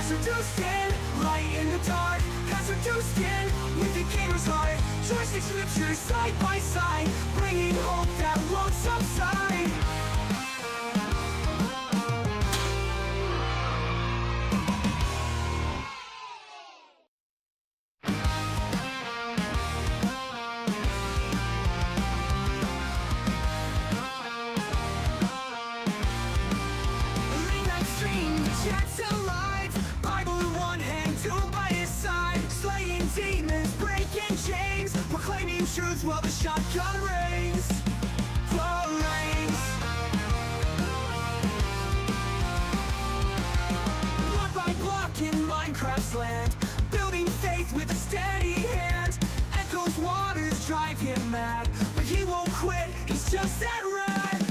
PastorDoostyn, light in the dark. PastorDoostyn, with the gamer's heart. Joystick scriptures side by side, bringing hope that won't subside. Chat's alive, Bible in one hand, tool by his side, slaying demons, breaking chains, proclaiming truths while the shotgun rings. Block by block in Minecraft's land, building faith with a steady hand. Echo's waters drive him mad, but he won't quit, he's just that rad.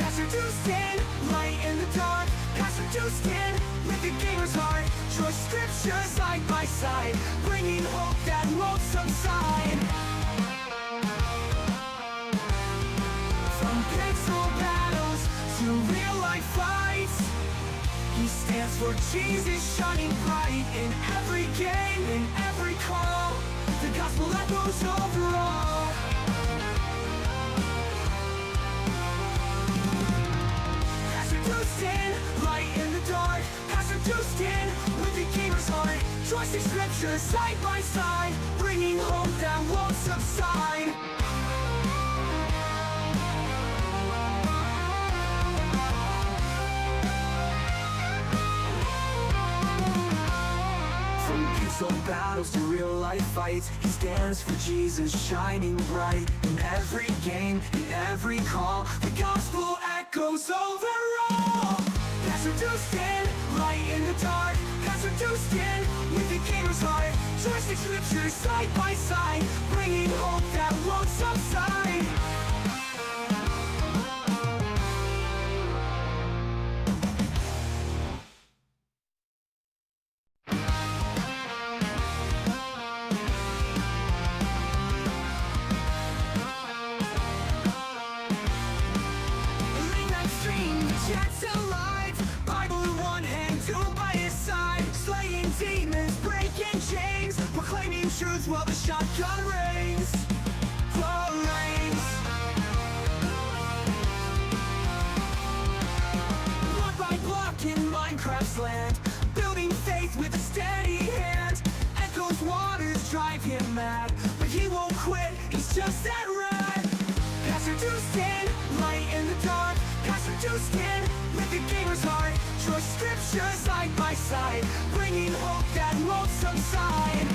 PastorDoostyn, light in the dark. PastorDoostyn, with the gamer's heart. Choice scriptures side by side, bringing hope that won't subside. From pixel battles to real life fights, he stands for Jesus, shining bright in every game, in every call. The gospel echoes over all. PastorDoostyn, light in the dark. PastorDoostyn, with the gamer's heart. Joystick scriptures side by side, bringing hope that won't subside. From pixel battles to real life fights, he stands for Jesus, shining bright in every game, in every call. The gospel echoes overall. PastorDoostyn, light in the dark. PastorDoostyn, with the gamer's heart. Joystick scriptures side by side, bringing hope that won't subside. Chat's alive, Bible in one hand, tool by his side, slaying demons, breaking chains, proclaiming truths while the shotgun rings. Block by block in Minecraft's land, building faith with a steady hand. Echo's waters drive him mad, but he won't quit, he's just that rad. PastorDoostyn, light in the dark. PastorDoostyn, with the gamer's heart. Choice scriptures side by side, bringing hope that won't subside.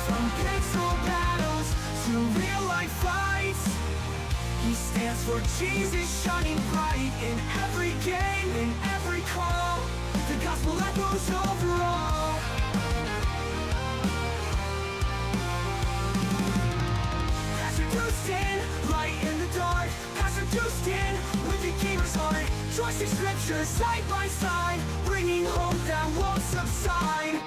From pixel battles to real life fights, he stands for Jesus, shining bright in every game, in every call. The gospel echoes over all. PastorDoostyn, light in the dark. PastorDoostyn, with the gamer's heart. Joystick scriptures side by side, bringing hope that won't subside.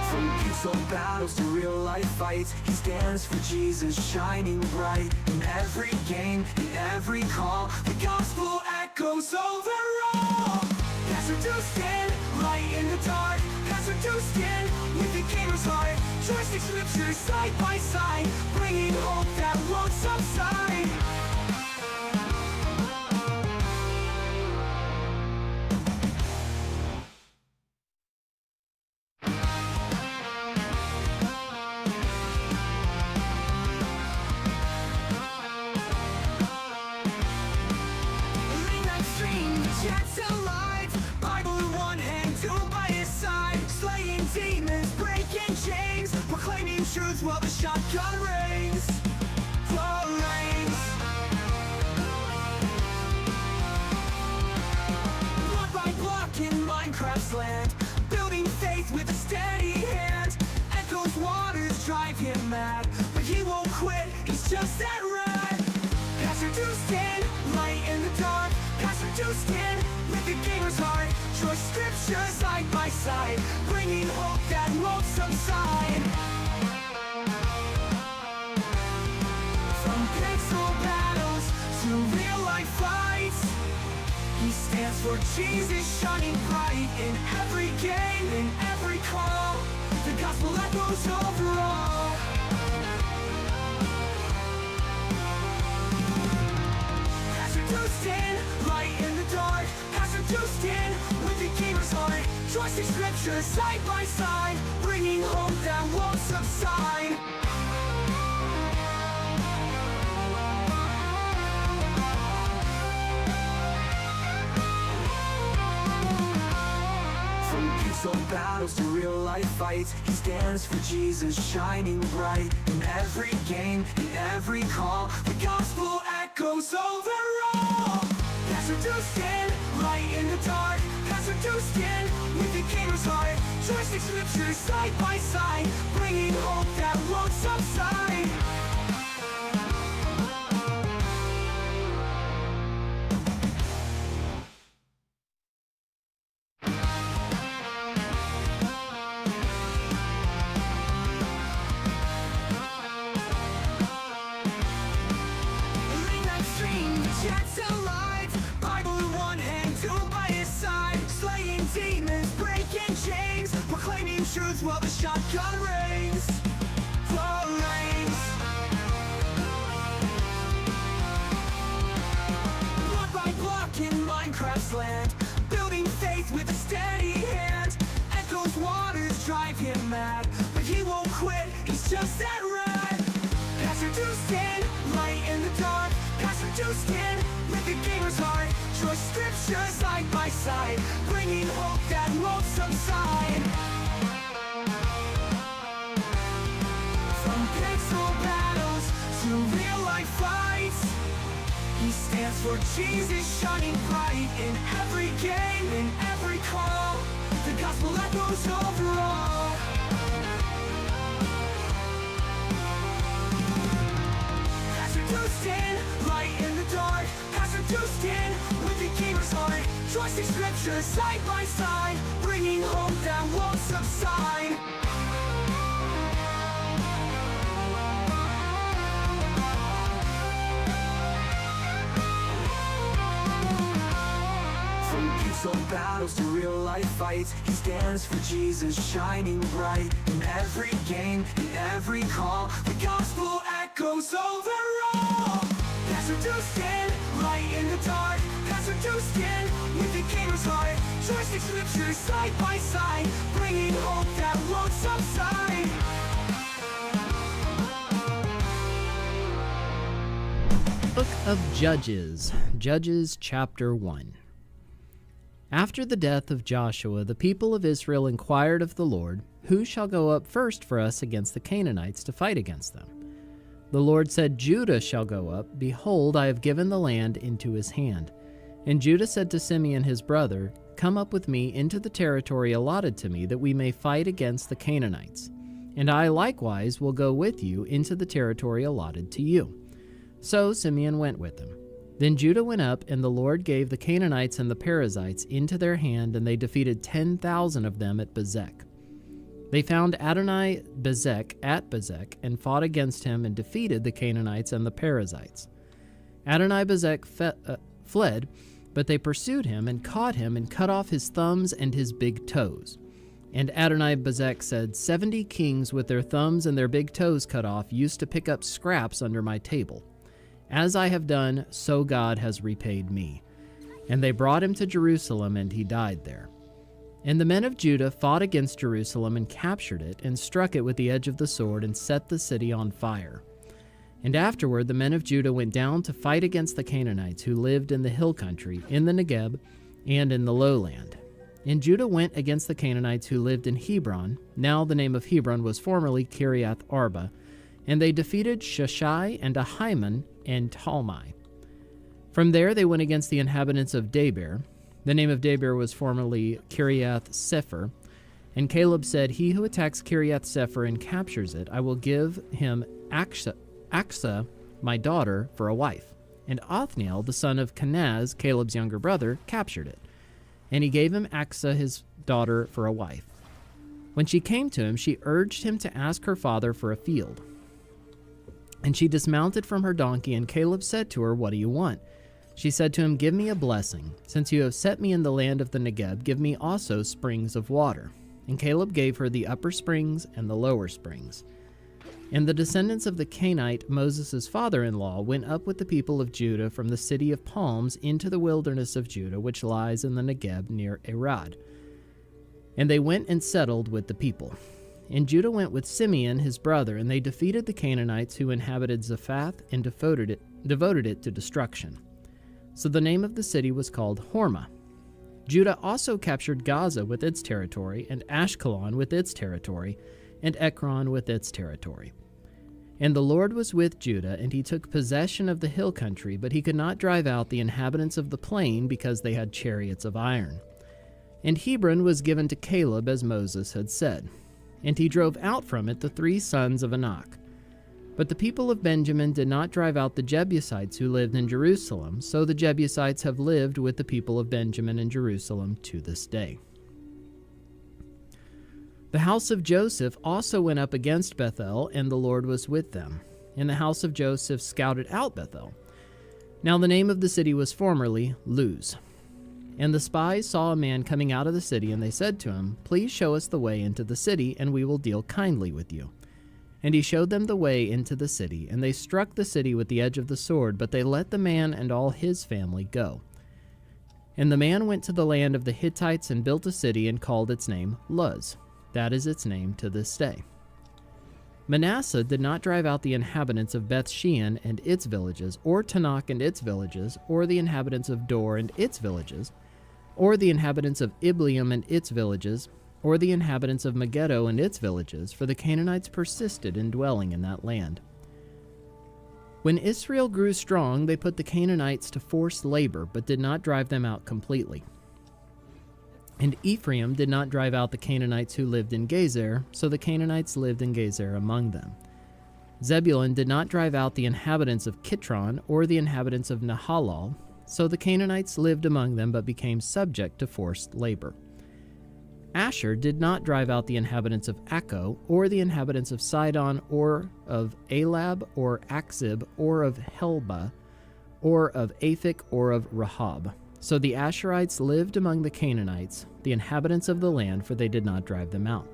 From pixel battles to real life fights, he stands for Jesus, shining bright in every game, in every call. The gospel echoes overall. PastorDoostyn, light in the dark. PastorDoostyn, with the gamer's heart. Joystick scriptures side by side, bringing hope that won't subside. Chat's alive, Bible in one hand, tool by his side, slaying demons, breaking chains, proclaiming truths while the shotgun rings. Block by block in Minecraft's land, building faith with a steady hand. Echo's waters drive him mad, but he won't quit, he's just that rad. PastorDoostyn, light in the dark. PastorDoostyn, with the gamer's heart. Choice scriptures side by side, bringing hope that won't subside. Jesus shining bright in every game, in every call. The gospel echoes over all. PastorDoostyn, light in the dark. PastorDoostyn, with the gamer's heart. Trusting scripture side by side, bringing hope that won't subside. So battles to real life fights, he stands for Jesus shining bright. In every game, in every call, the gospel echoes over all. PastorDoostyn, light in the dark. PastorDoostyn, with the gamer's heart. Trusting scripture side by side, bringing hope that won't subside. Chat's alive, Bible in one hand, tool by his side, slaying demons, breaking chains, proclaiming truth while the shotgun rings. Blood by block in Minecraft's land, building faith with a steady hand. Echoes waters drive him mad, but he won't quit, he's just that rad. PastorDoostyn, light in the dark. PastorDoostyn, with the gamer's heart. Trust scripture side by side, bringing hope that won't subside. From pixel battles to real life fights, he stands for Jesus shining bright. In every game, in every call, the gospel echoes over all. PastorDoostyn, light in the dark. PastorDoostyn, with the gamer's heart. Trusting scripture side by side, bringing hope that won't subside. From pixel battles to real life fights, he stands for Jesus shining bright. In every game, in every call, the gospel echoes over all. PastorDoostyn, light in the dark. PastorDoostyn, with the gamer's heart. Trusting scripture side by side, bringing hope that won't subside. Book of Judges, Judges chapter 1. After the death of Joshua, the people of Israel inquired of the Lord, "Who shall go up first for us against the Canaanites to fight against them?" The Lord said, "Judah shall go up. Behold, I have given the land into his hand." And Judah said to Simeon his brother, "Come up with me into the territory allotted to me, that we may fight against the Canaanites. And I likewise will go with you into the territory allotted to you." So Simeon went with them. Then Judah went up, and the Lord gave the Canaanites and the Perizzites into their hand, and they defeated 10,000 of them at Bezek. They found Adoni-Bezek at Bezek, and fought against him, and defeated the Canaanites and the Perizzites. Adoni-Bezek fled, but they pursued him, and caught him, and cut off his thumbs and his big toes. And Adoni-Bezek said, 70 kings with their thumbs and their big toes cut off used to pick up scraps under my table. As I have done, so God has repaid me. And they brought him to Jerusalem, and he died there. And the men of Judah fought against Jerusalem, and captured it, and struck it with the edge of the sword, and set the city on fire. And afterward the men of Judah went down to fight against the Canaanites, who lived in the hill country, in the Negeb, and in the lowland. And Judah went against the Canaanites who lived in Hebron. Now the name of Hebron was formerly Kiriath Arba. And they defeated Sheshai and Ahiman and Talmai. From there they went against the inhabitants of Debir. The name of Debir was formerly Kiriath Sepher. And Caleb said, "He who attacks Kiriath Sepher and captures it, I will give him Achsah, my daughter, for a wife." And Othniel, the son of Kenaz, Caleb's younger brother, captured it. And he gave him Achsah his daughter for a wife. When she came to him, she urged him to ask her father for a field. And she dismounted from her donkey, and Caleb said to her, "What do you want?" She said to him, "Give me a blessing. Since you have set me in the land of the Negeb, give me also springs of water." And Caleb gave her the upper springs and the lower springs. And the descendants of the Canaanite, Moses' father-in-law, went up with the people of Judah from the city of palms into the wilderness of Judah, which lies in the Negeb near Arad. And they went and settled with the people. And Judah went with Simeon his brother, and they defeated the Canaanites who inhabited Zaphath and devoted it to destruction. So the name of the city was called Hormah. Judah also captured Gaza with its territory, and Ashkelon with its territory, and Ekron with its territory. And the Lord was with Judah, and he took possession of the hill country, but he could not drive out the inhabitants of the plain because they had chariots of iron. And Hebron was given to Caleb as Moses had said. And he drove out from it the 3 sons of Anak. But the people of Benjamin did not drive out the Jebusites who lived in Jerusalem, so the Jebusites have lived with the people of Benjamin in Jerusalem to this day. The house of Joseph also went up against Bethel, and the Lord was with them. And the house of Joseph scouted out Bethel. Now the name of the city was formerly Luz. And the spies saw a man coming out of the city, and they said to him, "Please show us the way into the city, and we will deal kindly with you." And he showed them the way into the city, and they struck the city with the edge of the sword, but they let the man and all his family go. And the man went to the land of the Hittites and built a city and called its name Luz. That is its name to this day. Manasseh did not drive out the inhabitants of Beth Shean and its villages, or Tanakh and its villages, or the inhabitants of Dor and its villages, or the inhabitants of Ibleam and its villages, or the inhabitants of Megiddo and its villages, for the Canaanites persisted in dwelling in that land. When Israel grew strong, they put the Canaanites to forced labor, but did not drive them out completely. And Ephraim did not drive out the Canaanites who lived in Gezer, so the Canaanites lived in Gezer among them. Zebulun did not drive out the inhabitants of Kitron or the inhabitants of Nahalal, so the Canaanites lived among them but became subject to forced labor. Asher did not drive out the inhabitants of Akko, or the inhabitants of Sidon, or of Alab, or Akzib, or of Helba, or of Aphik, or of Rahab. So the Asherites lived among the Canaanites, the inhabitants of the land, for they did not drive them out.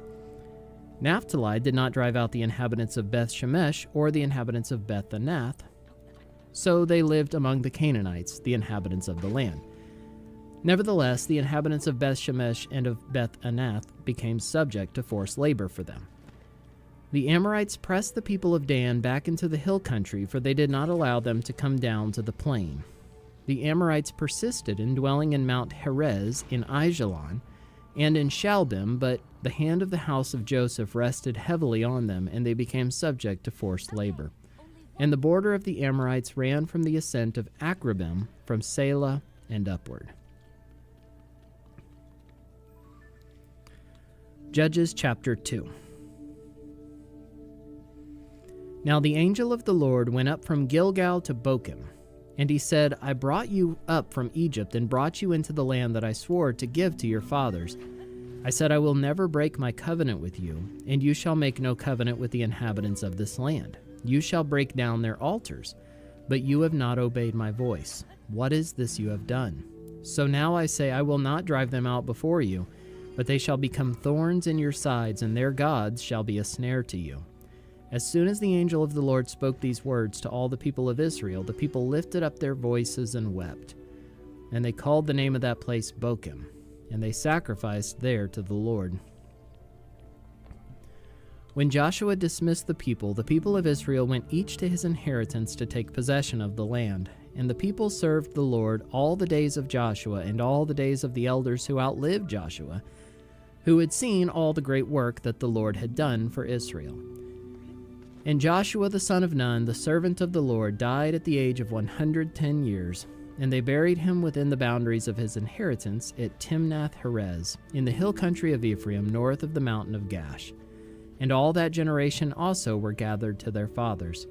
Naphtali did not drive out the inhabitants of Beth Shemesh, or the inhabitants of Beth Anath, so they lived among the Canaanites, the inhabitants of the land. Nevertheless, the inhabitants of Beth Shemesh and of Beth Anath became subject to forced labor for them. The Amorites pressed the people of Dan back into the hill country, for they did not allow them to come down to the plain. The Amorites persisted in dwelling in Mount Herez, in Aijalon, and in Shalbim, but the hand of the house of Joseph rested heavily on them, and they became subject to forced labor. And the border of the Amorites ran from the ascent of Akrabim, from Selah and upward. Judges chapter 2. Now the angel of the Lord went up from Gilgal to Bochim, and he said, "I brought you up from Egypt and brought you into the land that I swore to give to your fathers. I said, I will never break my covenant with you, and you shall make no covenant with the inhabitants of this land. You shall break down their altars, but you have not obeyed my voice. What is this you have done? So now I say, I will not drive them out before you, but they shall become thorns in your sides, and their gods shall be a snare to you." As soon as the angel of the Lord spoke these words to all the people of Israel, the people lifted up their voices and wept. And they called the name of that place Bochim, and they sacrificed there to the Lord. When Joshua dismissed the people of Israel went each to his inheritance to take possession of the land. And the people served the Lord all the days of Joshua and all the days of the elders who outlived Joshua, who had seen all the great work that the Lord had done for Israel. And Joshua the son of Nun, the servant of the Lord, died at the age of 110 years, and they buried him within the boundaries of his inheritance at Timnath-Herez, in the hill country of Ephraim, north of the mountain of Gaash. And all that generation also were gathered to their fathers.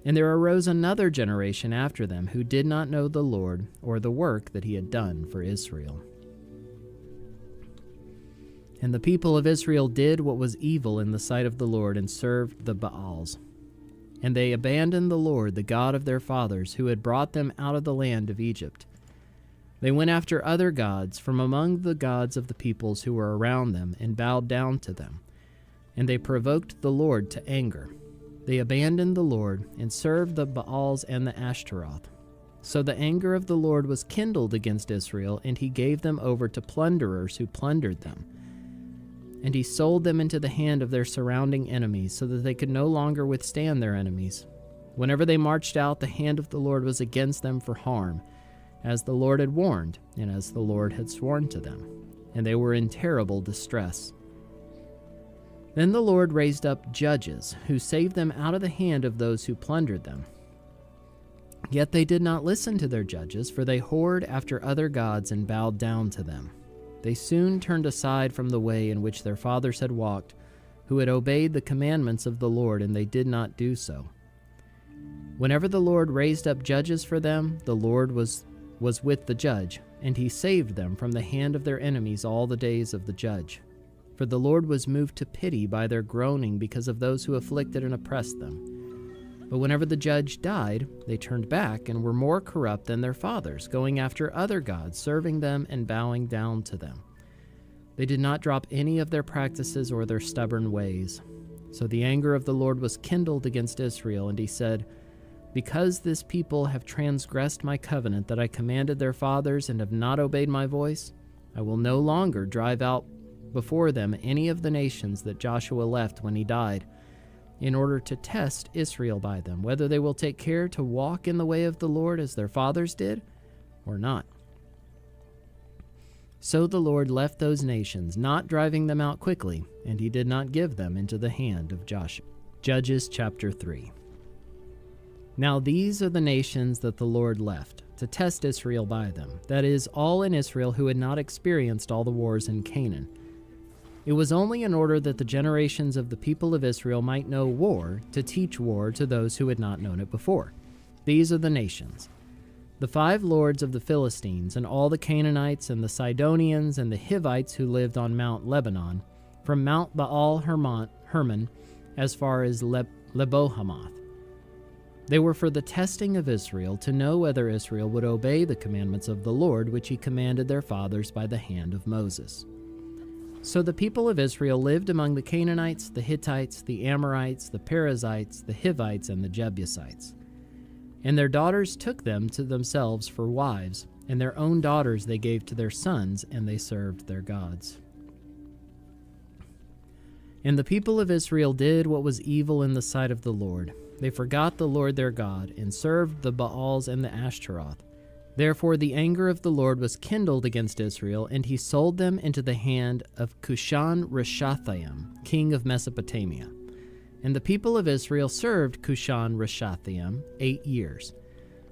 And there arose another generation after them who did not know the Lord or the work that he had done for Israel. And the people of Israel did what was evil in the sight of the Lord and served the Baals. And they abandoned the Lord, the God of their fathers, who had brought them out of the land of Egypt. They went after other gods from among the gods of the peoples who were around them, and bowed down to them. And they provoked the Lord to anger. They abandoned the Lord, and served the Baals and the Ashtaroth. So the anger of the Lord was kindled against Israel, and he gave them over to plunderers who plundered them. And he sold them into the hand of their surrounding enemies, so that they could no longer withstand their enemies. Whenever they marched out, the hand of the Lord was against them for harm, as the Lord had warned, and as the Lord had sworn to them. And they were in terrible distress. Then the Lord raised up judges, who saved them out of the hand of those who plundered them. Yet they did not listen to their judges, for they whored after other gods and bowed down to them. They soon turned aside from the way in which their fathers had walked, who had obeyed the commandments of the Lord, and they did not do so. Whenever the Lord raised up judges for them, the Lord was with the judge, and he saved them from the hand of their enemies all the days of the judge. For the Lord was moved to pity by their groaning because of those who afflicted and oppressed them. But whenever the judge died, they turned back and were more corrupt than their fathers, going after other gods, serving them and bowing down to them. They did not drop any of their practices or their stubborn ways. So the anger of the Lord was kindled against Israel, and he said, "Because this people have transgressed my covenant that I commanded their fathers and have not obeyed my voice, I will no longer drive out before them any of the nations that Joshua left when he died, in order to test Israel by them, whether they will take care to walk in the way of the Lord as their fathers did, or not." So the Lord left those nations, not driving them out quickly, and he did not give them into the hand of Joshua. Judges chapter 3. Now these are the nations that the Lord left, to test Israel by them, that is, all in Israel who had not experienced all the wars in Canaan. It was only in order that the generations of the people of Israel might know war, to teach war to those who had not known it before. These are the nations: the 5 lords of the Philistines, and all the Canaanites, and the Sidonians, and the Hivites who lived on Mount Lebanon, from Mount Baal Hermon as far as Lebohamath. They were for the testing of Israel, to know whether Israel would obey the commandments of the Lord, which he commanded their fathers by the hand of Moses. So the people of Israel lived among the Canaanites, the Hittites, the Amorites, the Perizzites, the Hivites, and the Jebusites. And their daughters took them to themselves for wives, and their own daughters they gave to their sons, and they served their gods. And the people of Israel did what was evil in the sight of the Lord. They forgot the Lord their God, and served the Baals and the Ashtaroth. Therefore the anger of the Lord was kindled against Israel, and he sold them into the hand of Cushan-Rishathaim, king of Mesopotamia. And the people of Israel served Cushan-Rishathaim 8 years.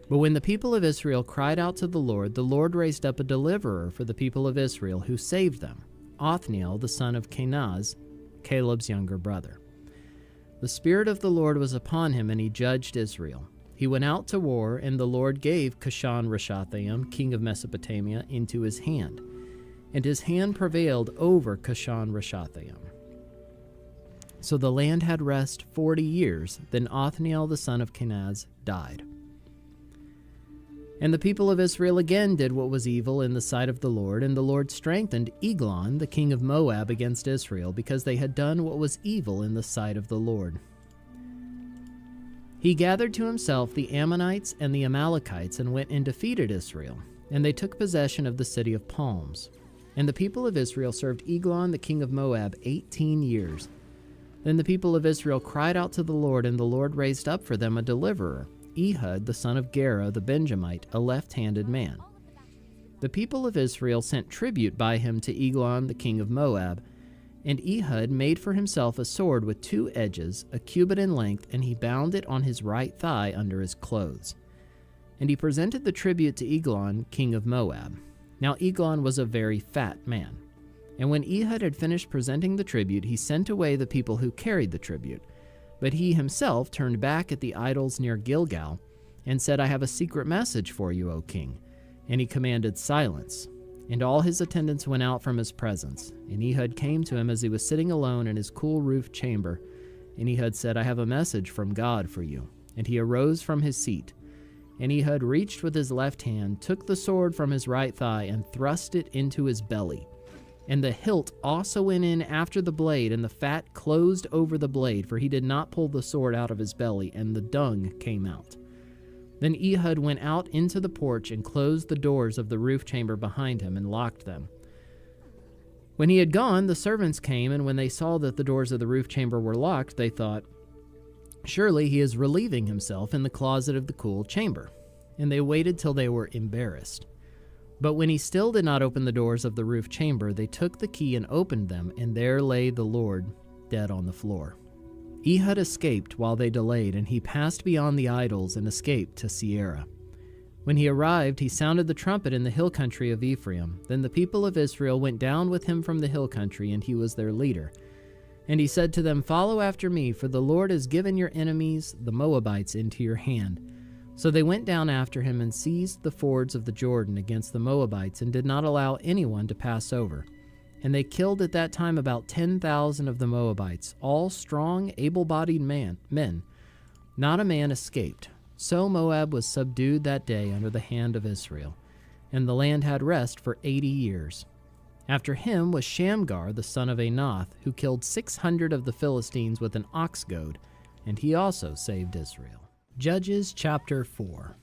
But when the people of Israel cried out to the Lord raised up a deliverer for the people of Israel, who saved them, Othniel the son of Kenaz, Caleb's younger brother. The Spirit of the Lord was upon him, and he judged Israel. He went out to war, and the Lord gave Cushan-Rishathaim, king of Mesopotamia, into his hand. And his hand prevailed over Cushan-Rishathaim. So the land had rest 40 years. Then Othniel the son of Kenaz died. And the people of Israel again did what was evil in the sight of the Lord, and the Lord strengthened Eglon, the king of Moab, against Israel, because they had done what was evil in the sight of the Lord. He gathered to himself the Ammonites and the Amalekites, and went and defeated Israel, and they took possession of the city of palms. And the people of Israel served Eglon, the king of Moab, 18 years. Then the people of Israel cried out to the Lord, and the Lord raised up for them a deliverer, Ehud the son of Gera the Benjamite, a left-handed man. The people of Israel sent tribute by him to Eglon the king of Moab, and Ehud made for himself a sword with 2 edges, a cubit in length, and he bound it on his right thigh under his clothes. And he presented the tribute to Eglon, king of Moab. Now Eglon was a very fat man. And when Ehud had finished presenting the tribute, he sent away the people who carried the tribute. But he himself turned back at the idols near Gilgal, and said, "I have a secret message for you, O king." And he commanded silence. And all his attendants went out from his presence. And Ehud came to him as he was sitting alone in his cool-roofed chamber. And Ehud said, I have a message from God for you. And he arose from his seat. And Ehud reached with his left hand, took the sword from his right thigh, and thrust it into his belly. And the hilt also went in after the blade, and the fat closed over the blade, for he did not pull the sword out of his belly, and the dung came out. Then Ehud went out into the porch and closed the doors of the roof chamber behind him and locked them. When he had gone, the servants came, and when they saw that the doors of the roof chamber were locked, they thought, surely he is relieving himself in the closet of the cool chamber. And they waited till they were embarrassed. But when he still did not open the doors of the roof chamber, they took the key and opened them, and there lay the Lord dead on the floor. Ehud escaped while they delayed, and he passed beyond the idols and escaped to Sierra. When he arrived, he sounded the trumpet in the hill country of Ephraim. Then the people of Israel went down with him from the hill country, and he was their leader. And he said to them, follow after me, for the Lord has given your enemies, the Moabites, into your hand. So they went down after him and seized the fords of the Jordan against the Moabites, and did not allow anyone to pass over. And they killed at that time about 10,000 of the Moabites, all strong, able-bodied men. Not a man escaped. So Moab was subdued that day under the hand of Israel, and the land had rest for 80 years. After him was Shamgar the son of Anath, who killed 600 of the Philistines with an ox goad, and he also saved Israel. Judges chapter 4.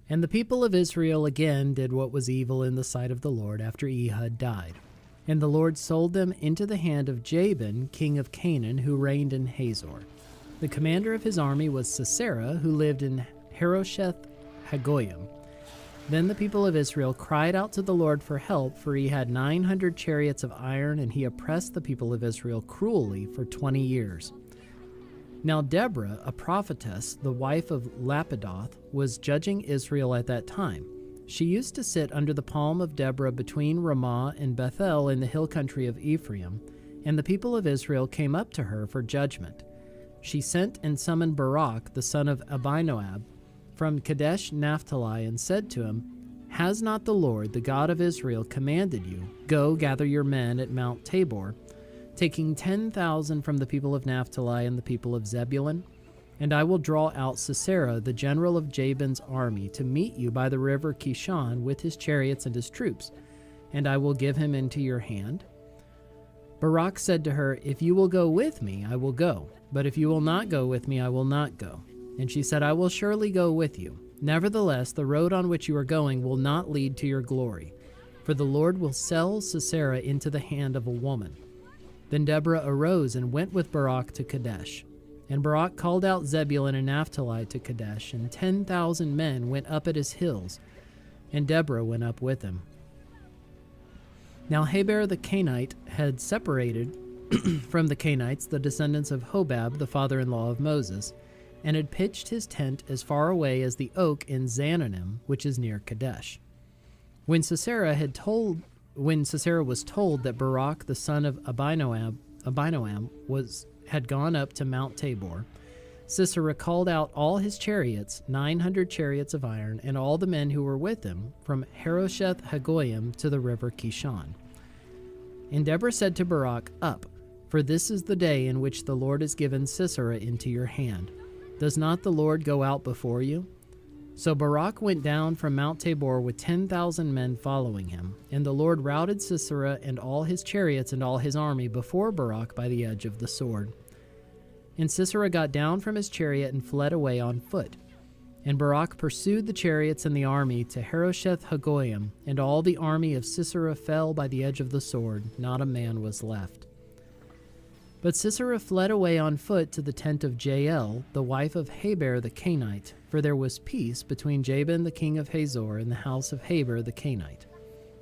And the people of Israel again did what was evil in the sight of the Lord after Ehud died. And the Lord sold them into the hand of Jabin, king of Canaan, who reigned in Hazor. The commander of his army was Sisera, who lived in Harosheth Hagoyim. Then the people of Israel cried out to the Lord for help, for he had 900 chariots of iron, and he oppressed the people of Israel cruelly for 20 years. Now Deborah, a prophetess, the wife of Lapidoth, was judging Israel at that time. She used to sit under the palm of Deborah between Ramah and Bethel in the hill country of Ephraim, and the people of Israel came up to her for judgment. She sent and summoned Barak, the son of Abinoab, from Kadesh Naphtali, and said to him, has not the Lord, the God of Israel, commanded you, go gather your men at Mount Tabor, taking 10,000 from the people of Naphtali and the people of Zebulun? And I will draw out Sisera, the general of Jabin's army, to meet you by the river Kishon with his chariots and his troops, and I will give him into your hand. Barak said to her, if you will go with me, I will go, but if you will not go with me, I will not go. And she said, I will surely go with you. Nevertheless, the road on which you are going will not lead to your glory, for the Lord will sell Sisera into the hand of a woman. Then Deborah arose and went with Barak to Kadesh. And Barak called out Zebulun and Naphtali to Kadesh, and 10,000 men went up at his hills, and Deborah went up with him. Now Heber the Kenite had separated from the Kenites, the descendants of Hobab, the father-in-law of Moses, and had pitched his tent as far away as the oak in Zananim, which is near Kadesh. When Sisera was told that Barak the son of Abinoam had gone up to Mount Tabor, Sisera called out all his chariots, 900 chariots of iron, and all the men who were with him, from Harosheth Hagoyim to the river Kishon. And Deborah said to Barak, up, for this is the day in which the Lord has given Sisera into your hand. Does not the Lord go out before you? So Barak went down from Mount Tabor with 10,000 men following him, and the Lord routed Sisera and all his chariots and all his army before Barak by the edge of the sword. And Sisera got down from his chariot and fled away on foot. And Barak pursued the chariots and the army to Harosheth Hagoyim, and all the army of Sisera fell by the edge of the sword, not a man was left. But Sisera fled away on foot to the tent of Jael, the wife of Heber the Kenite, for there was peace between Jabin the king of Hazor and the house of Heber the Kenite.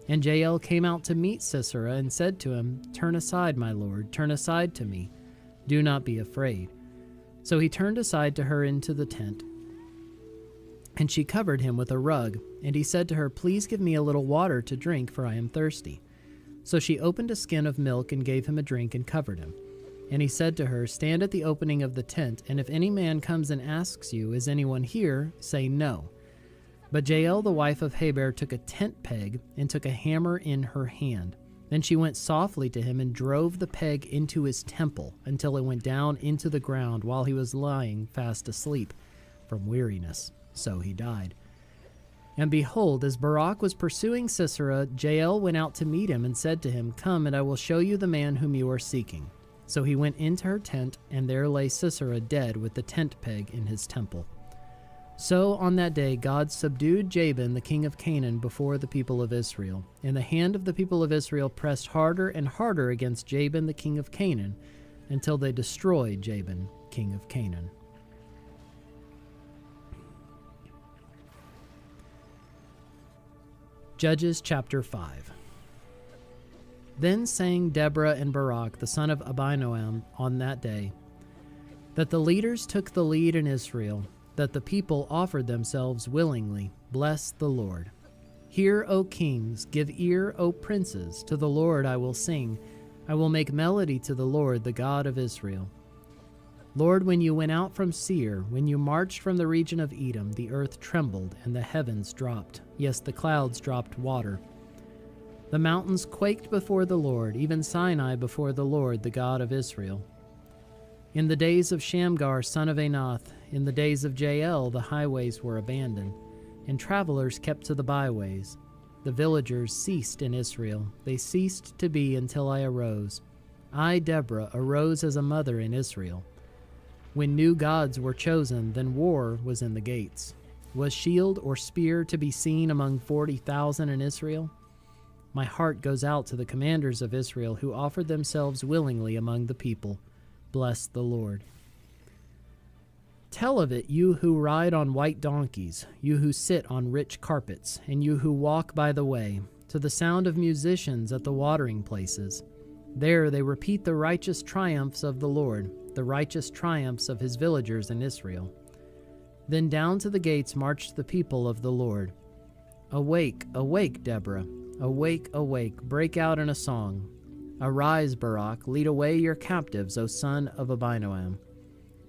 And Jael came out to meet Sisera and said to him, turn aside, my lord, turn aside to me. Do not be afraid. So he turned aside to her into the tent, and she covered him with a rug. And he said to her, please give me a little water to drink, for I am thirsty. So she opened a skin of milk and gave him a drink and covered him. And he said to her, stand at the opening of the tent, and if any man comes and asks you, is anyone here, say no. But Jael the wife of Heber took a tent peg and took a hammer in her hand. Then she went softly to him and drove the peg into his temple until it went down into the ground while he was lying fast asleep from weariness. So he died. And behold, as Barak was pursuing Sisera, Jael went out to meet him and said to him, "Come, and I will show you the man whom you are seeking." So he went into her tent, and there lay Sisera dead with the tent peg in his temple. So on that day God subdued Jabin the king of Canaan before the people of Israel. And the hand of the people of Israel pressed harder and harder against Jabin the king of Canaan, until they destroyed Jabin king of Canaan. Judges chapter 5. Then sang Deborah and Barak the son of Abinoam on that day, that the leaders took the lead in Israel, that the people offered themselves willingly. Bless the Lord. Hear, O kings, give ear, O princes, to the Lord I will sing. I will make melody to the Lord, the God of Israel. Lord, when you went out from Seir, when you marched from the region of Edom, the earth trembled and the heavens dropped. Yes, the clouds dropped water. The mountains quaked before the Lord, even Sinai before the Lord, the God of Israel. In the days of Shamgar, son of Anath, in the days of Jael, the highways were abandoned, and travelers kept to the byways. The villagers ceased in Israel. They ceased to be until I arose. I, Deborah, arose as a mother in Israel. When new gods were chosen, then war was in the gates. Was shield or spear to be seen among 40,000 in Israel? My heart goes out to the commanders of Israel who offered themselves willingly among the people. Bless the Lord. Tell of it, you who ride on white donkeys, you who sit on rich carpets, and you who walk by the way, to the sound of musicians at the watering places. There they repeat the righteous triumphs of the Lord, the righteous triumphs of his villagers in Israel. Then down to the gates marched the people of the Lord. Awake, awake, Deborah. Awake, awake, break out in a song. Arise, Barak, lead away your captives, O son of Abinoam.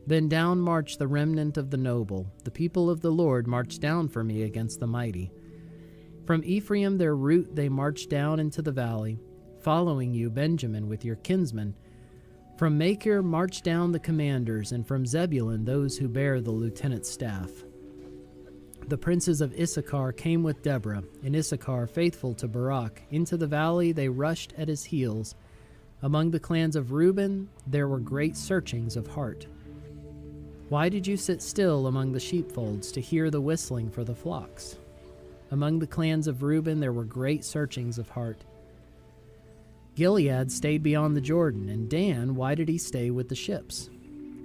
Then down marched the remnant of the noble. The people of the Lord marched down for me against the mighty. From Ephraim their root they marched down into the valley, following you, Benjamin, with your kinsmen. From Machir marched down the commanders, and from Zebulun those who bear the lieutenant's staff. The princes of Issachar came with Deborah, and Issachar, faithful to Barak. Into the valley they rushed at his heels. Among the clans of Reuben there were great searchings of heart. Why did you sit still among the sheepfolds to hear the whistling for the flocks? Among the clans of Reuben there were great searchings of heart. Gilead stayed beyond the Jordan, and Dan, why did he stay with the ships?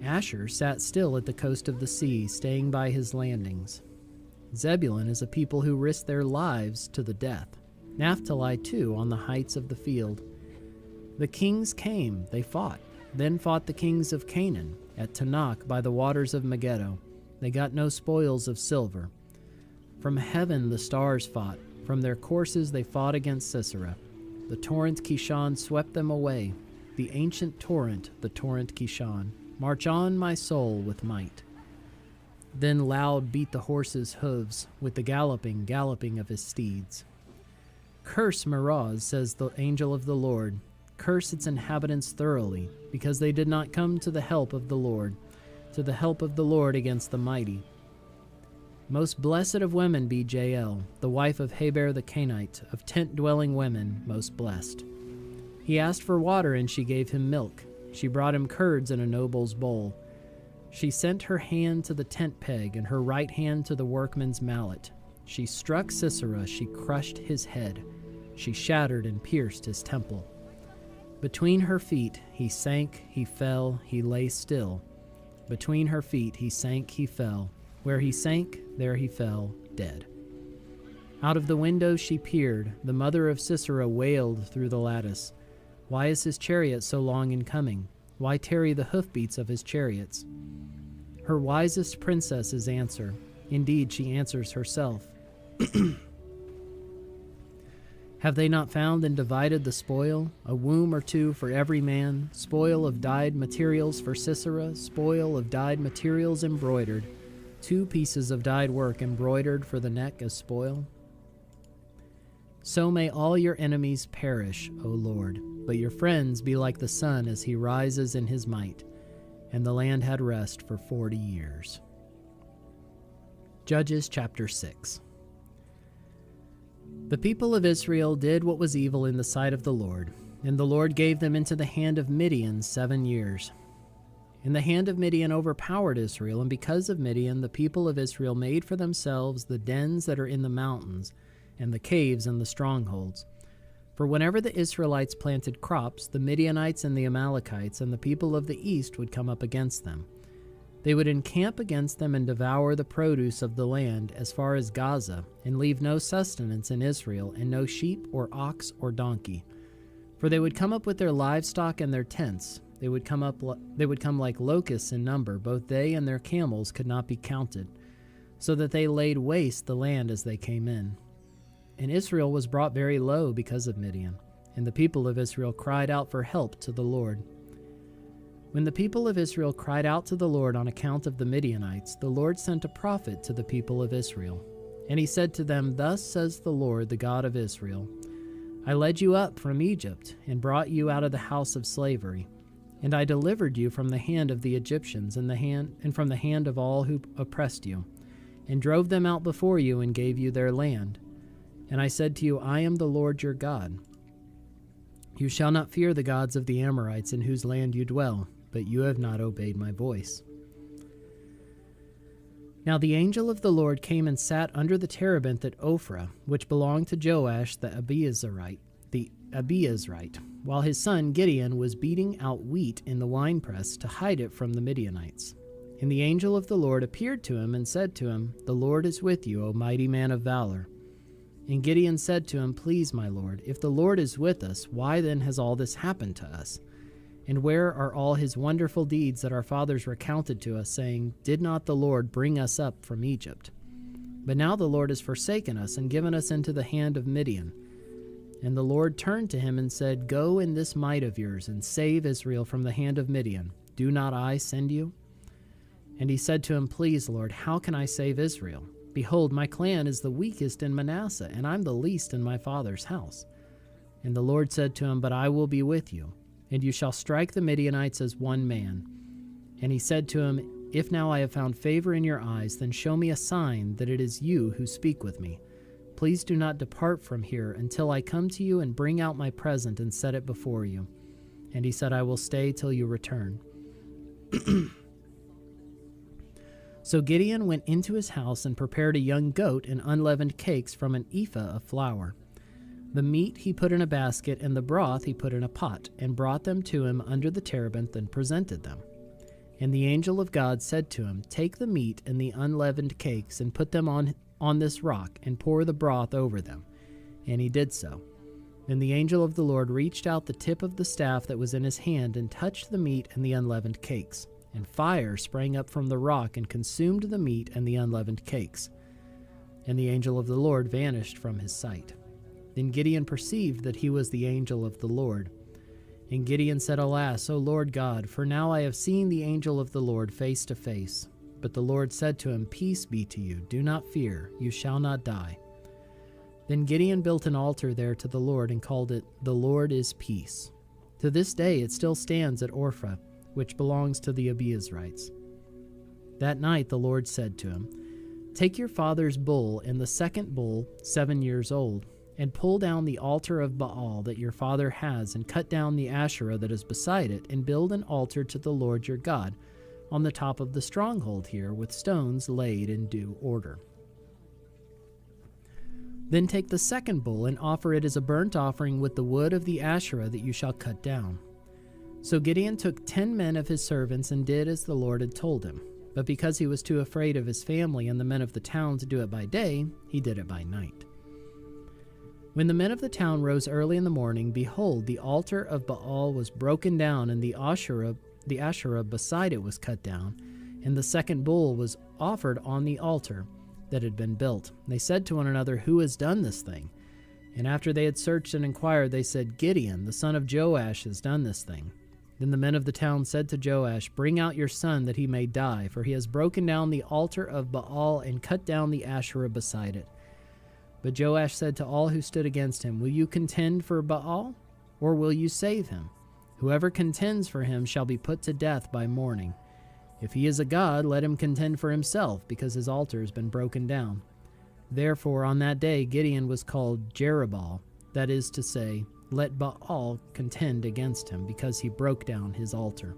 Asher sat still at the coast of the sea, staying by his landings. Zebulun is a people who risk their lives to the death. Naphtali, too, on the heights of the field. The kings came, they fought. Then fought the kings of Canaan, at Tanakh by the waters of Megiddo. They got no spoils of silver. From heaven the stars fought. From their courses they fought against Sisera. The torrent Kishon swept them away. The ancient torrent, the torrent Kishon. March on, my soul, with might. Then loud beat the horses' hooves, with the galloping of his steeds. Curse Meroz, says the angel of the Lord. Curse its inhabitants thoroughly, because they did not come to the help of the Lord against the mighty. Most blessed of women be Jael, the wife of Heber the Kenite, of tent-dwelling women, most blessed. He asked for water, and she gave him milk. She brought him curds in a noble's bowl. She sent her hand to the tent peg, and her right hand to the workman's mallet. She struck Sisera, she crushed his head. She shattered and pierced his temple. Between her feet he sank, he fell, he lay still. Between her feet he sank, he fell. Where he sank, there he fell, dead. Out of the window she peered. The mother of Sisera wailed through the lattice. Why is his chariot so long in coming? Why tarry the hoofbeats of his chariots? Her wisest princesses answer. Indeed, she answers herself. Have they not found and divided the spoil? A womb or two for every man, spoil of dyed materials for Sisera, spoil of dyed materials embroidered, 2 pieces of dyed work embroidered for the neck as spoil? So may all your enemies perish, O Lord, but your friends be like the sun as he rises in his might. And the land had rest for 40 years. Judges chapter 6. The people of Israel did what was evil in the sight of the Lord, and the Lord gave them into the hand of Midian 7 years. And the hand of Midian overpowered Israel, and because of Midian the people of Israel made for themselves the dens that are in the mountains, and the caves and the strongholds. For whenever the Israelites planted crops, the Midianites and the Amalekites and the people of the east would come up against them. They would encamp against them and devour the produce of the land as far as Gaza, and leave no sustenance in Israel, and no sheep or ox or donkey. For they would come up with their livestock and their tents. They would come like locusts in number. Both they and their camels could not be counted, so that they laid waste the land as they came in. And Israel was brought very low because of Midian, and the people of Israel cried out for help to the Lord. When the people of Israel cried out to the Lord on account of the Midianites, the Lord sent a prophet to the people of Israel. And he said to them, Thus says the Lord, the God of Israel, I led you up from Egypt, and brought you out of the house of slavery. And I delivered you from the hand of the Egyptians, and from the hand of all who oppressed you, and drove them out before you, and gave you their land. And I said to you, I am the Lord your God. You shall not fear the gods of the Amorites in whose land you dwell, but you have not obeyed my voice. Now the angel of the Lord came and sat under the terebinth at Ophrah, which belonged to Joash the Abiezrite, while his son Gideon was beating out wheat in the winepress to hide it from the Midianites. And the angel of the Lord appeared to him and said to him, The Lord is with you, O mighty man of valor. And Gideon said to him, Please, my Lord, if the Lord is with us, why then has all this happened to us? And where are all his wonderful deeds that our fathers recounted to us, saying, Did not the Lord bring us up from Egypt? But now the Lord has forsaken us and given us into the hand of Midian. And the Lord turned to him and said, Go in this might of yours, and save Israel from the hand of Midian. Do not I send you? And he said to him, Please, Lord, how can I save Israel? Behold, my clan is the weakest in Manasseh, and I'm the least in my father's house. And the Lord said to him, But I will be with you, and you shall strike the Midianites as one man. And he said to him, If now I have found favor in your eyes, then show me a sign that it is you who speak with me. Please do not depart from here until I come to you and bring out my present and set it before you. And he said, I will stay till you return. So Gideon went into his house and prepared a young goat and unleavened cakes from an ephah of flour. The meat he put in a basket, and the broth he put in a pot, and brought them to him under the terebinth and presented them. And the angel of God said to him, Take the meat and the unleavened cakes, and put them on this rock, and pour the broth over them. And he did so. Then the angel of the Lord reached out the tip of the staff that was in his hand, and touched the meat and the unleavened cakes. And fire sprang up from the rock, and consumed the meat and the unleavened cakes. And the angel of the Lord vanished from his sight. Then Gideon perceived that he was the angel of the Lord. And Gideon said, Alas, O Lord God, for now I have seen the angel of the Lord face to face. But the Lord said to him, Peace be to you, do not fear, you shall not die. Then Gideon built an altar there to the Lord and called it, The Lord is Peace. To this day it still stands at Ophrah, which belongs to the Abiezrites. That night the Lord said to him, Take your father's bull and the second bull, 7 years old, and pull down the altar of Baal that your father has, and cut down the Asherah that is beside it, and build an altar to the Lord your God on the top of the stronghold here, with stones laid in due order. Then take the second bull and offer it as a burnt offering with the wood of the Asherah that you shall cut down. So Gideon took 10 men of his servants and did as the Lord had told him. But because he was too afraid of his family and the men of the town to do it by day, he did it by night. When the men of the town rose early in the morning, behold, the altar of Baal was broken down, and the Asherah beside it was cut down, and the second bull was offered on the altar that had been built. They said to one another, Who has done this thing? And after they had searched and inquired, they said, Gideon, the son of Joash, has done this thing. Then the men of the town said to Joash, Bring out your son that he may die, for he has broken down the altar of Baal and cut down the Asherah beside it. But Joash said to all who stood against him, "Will you contend for Baal, or will you save him? Whoever contends for him shall be put to death by morning. If he is a god, let him contend for himself, because his altar has been broken down." Therefore on that day Gideon was called Jerubbaal, that is to say, "Let Baal contend against him," because he broke down his altar.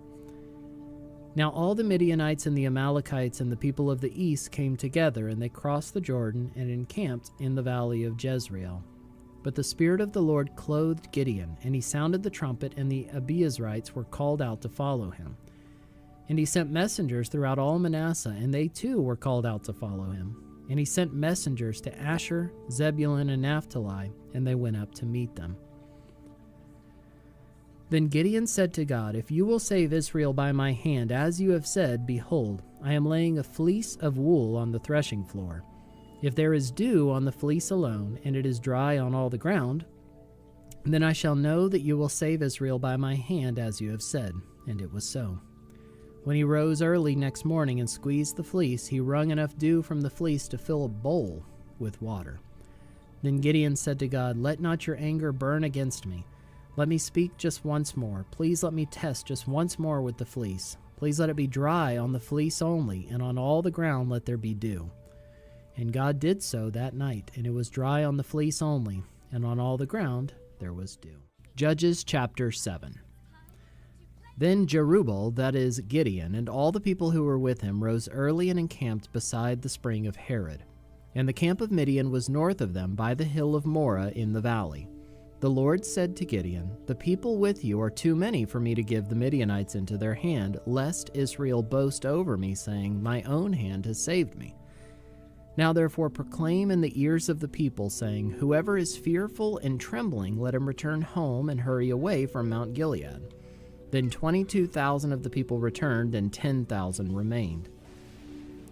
Now all the Midianites and the Amalekites and the people of the east came together, and they crossed the Jordan and encamped in the valley of Jezreel. But the Spirit of the Lord clothed Gideon, and he sounded the trumpet, and the Abiezrites were called out to follow him. And he sent messengers throughout all Manasseh, and they too were called out to follow him. And he sent messengers to Asher, Zebulun, and Naphtali, and they went up to meet them. Then Gideon said to God, "If you will save Israel by my hand, as you have said, behold, I am laying a fleece of wool on the threshing floor. If there is dew on the fleece alone, and it is dry on all the ground, then I shall know that you will save Israel by my hand, as you have said." And it was so. When he rose early next morning and squeezed the fleece, he wrung enough dew from the fleece to fill a bowl with water. Then Gideon said to God, "Let not your anger burn against me. Let me speak just once more. Please let me test just once more with the fleece. Please let it be dry on the fleece only, and on all the ground let there be dew." And God did so that night, and it was dry on the fleece only, and on all the ground there was dew. Judges chapter 7. Then Jerubbaal, that is Gideon, and all the people who were with him rose early and encamped beside the spring of Harod. And the camp of Midian was north of them by the hill of Moreh in the valley. The Lord said to Gideon, "The people with you are too many for me to give the Midianites into their hand, lest Israel boast over me, saying, 'My own hand has saved me.' Now therefore proclaim in the ears of the people, saying, 'Whoever is fearful and trembling, let him return home and hurry away from Mount Gilead.' Then 22,000 of the people returned, and 10,000 remained.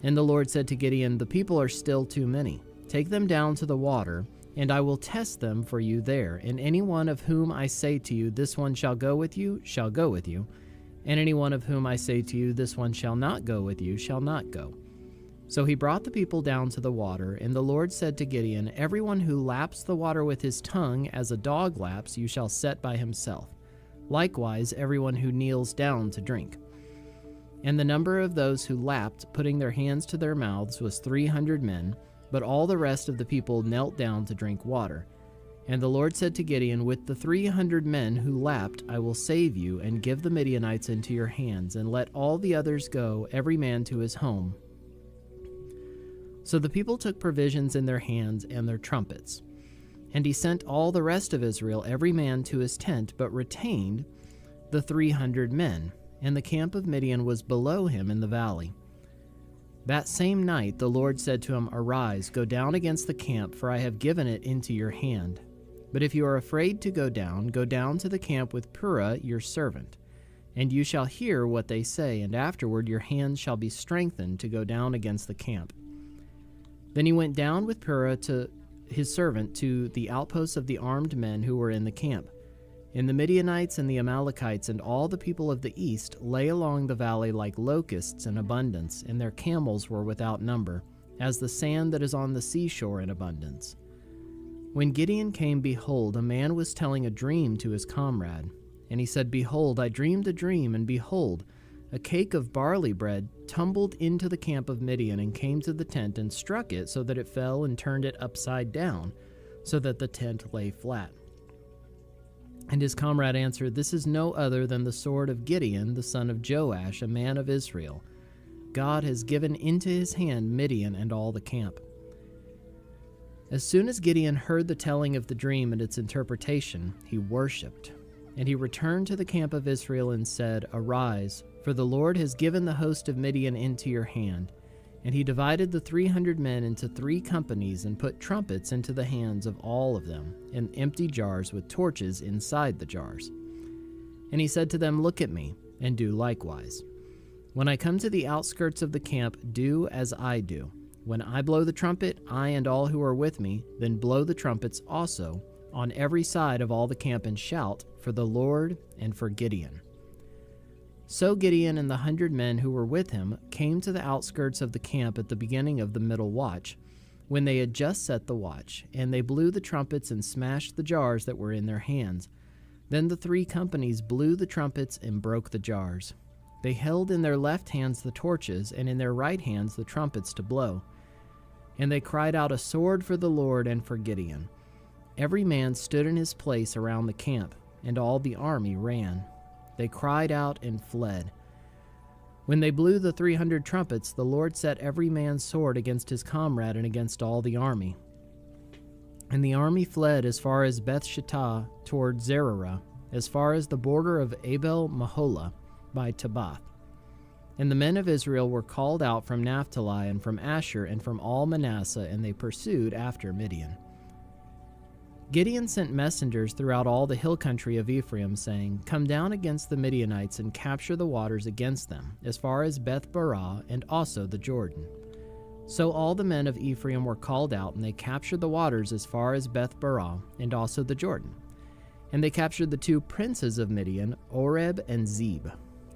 And the Lord said to Gideon, "The people are still too many. Take them down to the water, and I will test them for you there. And any one of whom I say to you, 'This one shall go with you,' shall go with you. And any one of whom I say to you, 'This one shall not go with you,' shall not go." So he brought the people down to the water, and the Lord said to Gideon, "Everyone who laps the water with his tongue as a dog laps, you shall set by himself. Likewise, everyone who kneels down to drink." And the number of those who lapped, putting their hands to their mouths, was 300 men, but all the rest of the people knelt down to drink water. And the Lord said to Gideon, "With the 300 men who lapped, I will save you, and give the Midianites into your hands, and let all the others go, every man to his home." So the people took provisions in their hands and their trumpets. And he sent all the rest of Israel, every man to his tent, but retained the 300 men, and the camp of Midian was below him in the valley. That same night the Lord said to him, "Arise, go down against the camp, for I have given it into your hand. But if you are afraid to go down to the camp with Purah your servant, and you shall hear what they say, and afterward your hands shall be strengthened to go down against the camp." Then he went down with Purah to his servant to the outposts of the armed men who were in the camp. And the Midianites and the Amalekites and all the people of the east lay along the valley like locusts in abundance, and their camels were without number, as the sand that is on the seashore in abundance. When Gideon came, behold, a man was telling a dream to his comrade. And he said, "Behold, I dreamed a dream, and behold, a cake of barley bread tumbled into the camp of Midian and came to the tent and struck it so that it fell and turned it upside down, so that the tent lay flat." And his comrade answered, "This is no other than the sword of Gideon, the son of Joash, a man of Israel. God has given into his hand Midian and all the camp." As soon as Gideon heard the telling of the dream and its interpretation, he worshipped. And he returned to the camp of Israel and said, "Arise, for the Lord has given the host of Midian into your hand." And he divided the 300 men into 3 companies and put trumpets into the hands of all of them, and empty jars with torches inside the jars. And he said to them, "Look at me, and do likewise. When I come to the outskirts of the camp, do as I do. When I blow the trumpet, I and all who are with me, then blow the trumpets also on every side of all the camp, and shout for the Lord and for Gideon." So Gideon and the 100 men who were with him came to the outskirts of the camp at the beginning of the middle watch, when they had just set the watch, and they blew the trumpets and smashed the jars that were in their hands. Then the 3 companies blew the trumpets and broke the jars. They held in their left hands the torches, and in their right hands the trumpets to blow. And they cried out, "A sword for the Lord and for Gideon." Every man stood in his place around the camp, and all the army ran. They cried out and fled. When they blew the 300 trumpets, the Lord set every man's sword against his comrade and against all the army. And the army fled as far as Beth-shittah toward Zererah, as far as the border of Abel-Maholah by Tabbath. And the men of Israel were called out from Naphtali and from Asher and from all Manasseh, and they pursued after Midian. Gideon sent messengers throughout all the hill country of Ephraim, saying, "Come down against the Midianites and capture the waters against them, as far as Beth-barah and also the Jordan." So all the men of Ephraim were called out, and they captured the waters as far as Beth-barah and also the Jordan. And they captured the 2 princes of Midian, Oreb and Zeb.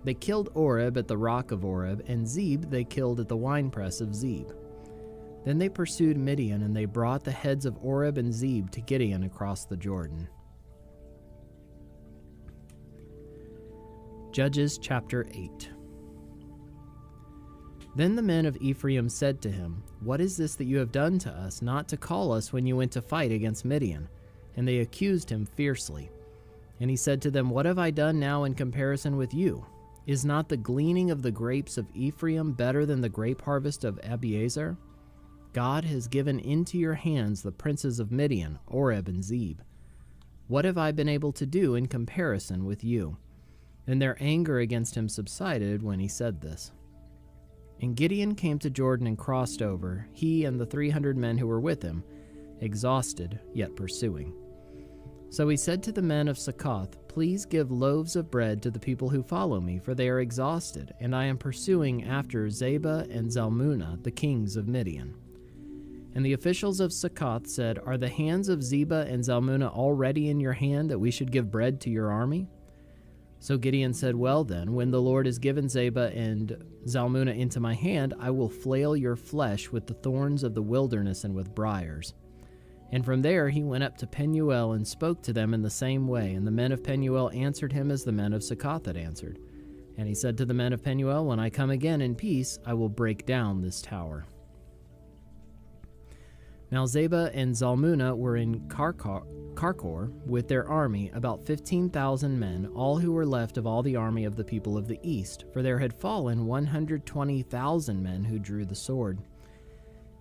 They killed Oreb at the rock of Oreb, and Zeb they killed at the winepress of Zeb. Then they pursued Midian, and they brought the heads of Oreb and Zeb to Gideon across the Jordan. Judges chapter 8. Then the men of Ephraim said to him, "What is this that you have done to us, not to call us when you went to fight against Midian?" And they accused him fiercely. And he said to them, "What have I done now in comparison with you? Is not the gleaning of the grapes of Ephraim better than the grape harvest of Abiezer? God has given into your hands the princes of Midian, Oreb and Zeb. What have I been able to do in comparison with you?" And their anger against him subsided when he said this. And Gideon came to Jordan and crossed over, he and the 300 men who were with him, exhausted, yet pursuing. So he said to the men of Succoth, "Please give loaves of bread to the people who follow me, for they are exhausted, and I am pursuing after Zebah and Zalmunna, the kings of Midian." And the officials of Succoth said, "Are the hands of Zebah and Zalmunna already in your hand, that we should give bread to your army?" So Gideon said, "Well then, when the Lord has given Zebah and Zalmunna into my hand, I will flail your flesh with the thorns of the wilderness and with briars." And from there he went up to Penuel and spoke to them in the same way, and the men of Penuel answered him as the men of Succoth had answered. And he said to the men of Penuel, "When I come again in peace, I will break down this tower." Now Zebah and Zalmunna were in Karkor with their army, about 15,000 men, all who were left of all the army of the people of the east, for there had fallen 120,000 men who drew the sword.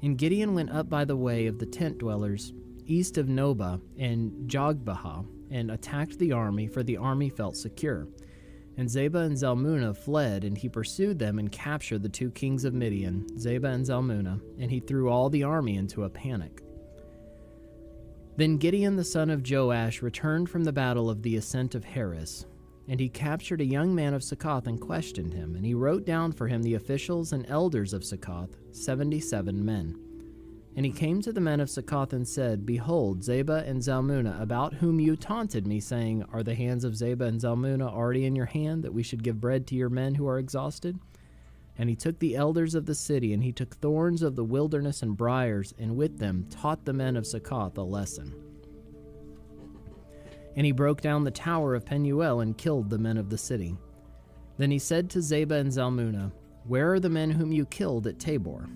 And Gideon went up by the way of the tent dwellers, east of Nobah and Jogbehah, and attacked the army, for the army felt secure. And Zebah and Zalmunna fled, and he pursued them and captured the 2 kings of Midian, Zebah and Zalmunna, and he threw all the army into a panic. Then Gideon the son of Joash returned from the battle of the ascent of Heres, and he captured a young man of Succoth and questioned him, and he wrote down for him the officials and elders of Succoth, 77 men. And he came to the men of Succoth and said, "Behold, Zebah and Zalmunna, about whom you taunted me, saying, 'Are the hands of Zebah and Zalmunna already in your hand, that we should give bread to your men who are exhausted?' And he took the elders of the city, and he took thorns of the wilderness and briars, and with them taught the men of Succoth a lesson. And he broke down the tower of Penuel and killed the men of the city. Then he said to Zebah and Zalmunna, 'Where are the men whom you killed at Tabor?'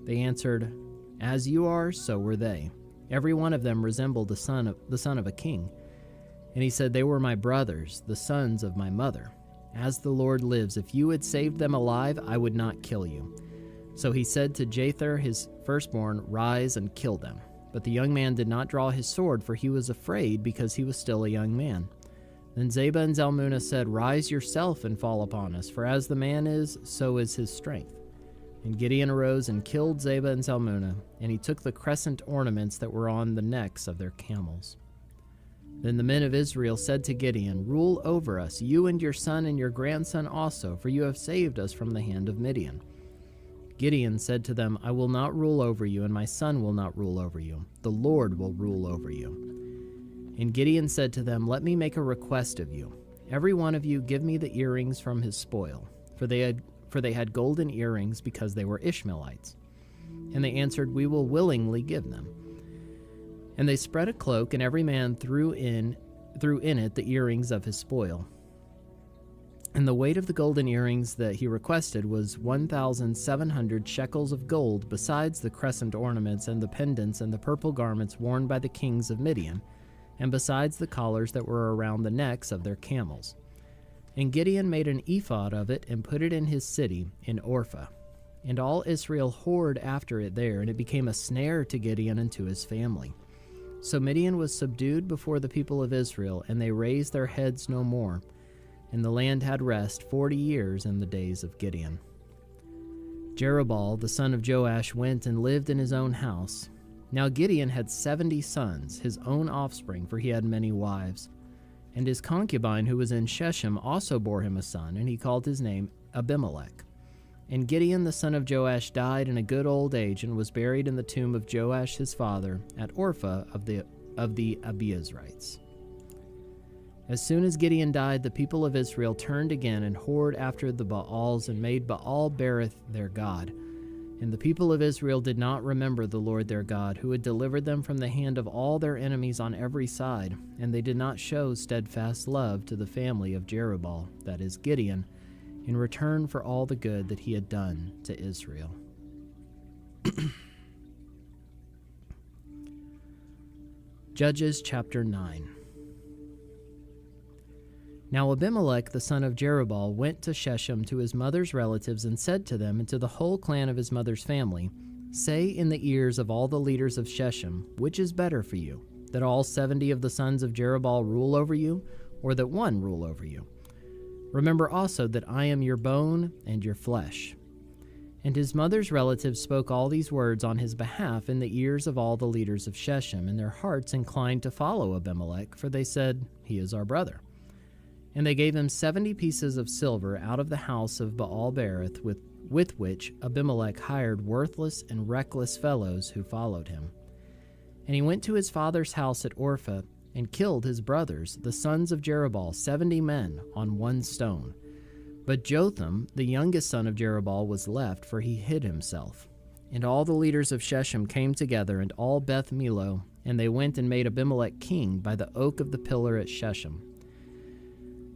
They answered, 'As you are, so were they. Every one of them resembled the son of a king.' And he said, 'They were my brothers, the sons of my mother. As the Lord lives, if you had saved them alive, I would not kill you.' So he said to Jether, his firstborn, 'Rise and kill them.' But the young man did not draw his sword, for he was afraid, because he was still a young man. Then Zebah and Zalmunna said, 'Rise yourself and fall upon us, for as the man is, so is his strength.' And Gideon arose and killed Zebah and Zalmunna, and he took the crescent ornaments that were on the necks of their camels. Then the men of Israel said to Gideon, 'Rule over us, you and your son and your grandson also, for you have saved us from the hand of Midian.' Gideon said to them, 'I will not rule over you, and my son will not rule over you. The Lord will rule over you.' And Gideon said to them, 'Let me make a request of you. Every one of you give me the earrings from his spoil.' For they had golden earrings, because they were Ishmaelites. And they answered, We will willingly give them. And they spread a cloak, and every man threw in it the earrings of his spoil. And the weight of the golden earrings that he requested was 1,700 shekels of gold, besides the crescent ornaments and the pendants and the purple garments worn by the kings of Midian, and besides the collars that were around the necks of their camels. And Gideon made an ephod of it and put it in his city, in Orpha. And all Israel whored after it there, and it became a snare to Gideon and to his family. So Midian was subdued before the people of Israel, and they raised their heads no more. And the land had rest 40 years in the days of Gideon. Jerubbaal, the son of Joash, went and lived in his own house. Now Gideon had 70 sons, his own offspring, for he had many wives. And his concubine, who was in Shechem, also bore him a son, and he called his name Abimelech. And Gideon the son of Joash died in a good old age, and was buried in the tomb of Joash his father, at Orpha of the Abiezrites. As soon as Gideon died, the people of Israel turned again and whored after the Baals, and made Baal-berith their god. And the people of Israel did not remember the Lord their God, who had delivered them from the hand of all their enemies on every side, and they did not show steadfast love to the family of Jerubbaal, that is Gideon, in return for all the good that he had done to Israel. Judges chapter 9. Now Abimelech the son of Jerubbaal went to Shechem to his mother's relatives, and said to them and to the whole clan of his mother's family, Say in the ears of all the leaders of Shechem, which is better for you, that all 70 of the sons of Jerubbaal rule over you, or that one rule over you? Remember also that I am your bone and your flesh. And his mother's relatives spoke all these words on his behalf in the ears of all the leaders of Shechem, and their hearts inclined to follow Abimelech, for they said, He is our brother. And they gave him 70 pieces of silver out of the house of Baal-berith, with which Abimelech hired worthless and reckless fellows who followed him. And he went to his father's house at Orpha, and killed his brothers, the sons of Jerubbaal, 70 men, on one stone. But Jotham, the youngest son of Jerubbaal, was left, for he hid himself. And all the leaders of Shechem came together, and all Beth Millo, and they went and made Abimelech king by the oak of the pillar at Shechem.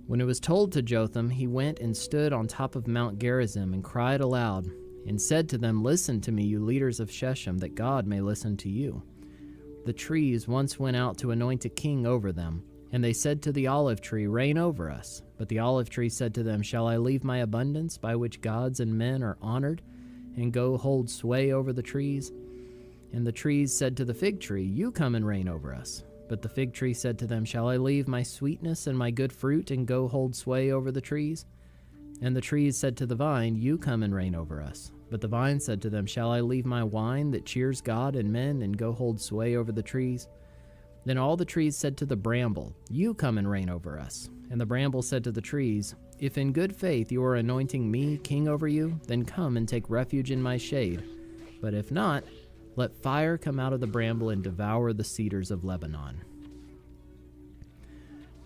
When it was told to Jotham, he went and stood on top of Mount Gerizim, and cried aloud, and said to them, Listen to me, you leaders of Shechem, that God may listen to you. The trees once went out to anoint a king over them, and they said to the olive tree, Reign over us. But the olive tree said to them, Shall I leave my abundance, by which gods and men are honored, and go hold sway over the trees? And the trees said to the fig tree, You come and reign over us. But the fig tree said to them, Shall I leave my sweetness and my good fruit, and go hold sway over the trees? And the trees said to the vine, You come and reign over us. But the vine said to them, Shall I leave my wine that cheers God and men, and go hold sway over the trees? Then all the trees said to the bramble, You come and reign over us. And the bramble said to the trees, If in good faith you are anointing me king over you, then come and take refuge in my shade. But if not, let fire come out of the bramble and devour the cedars of Lebanon.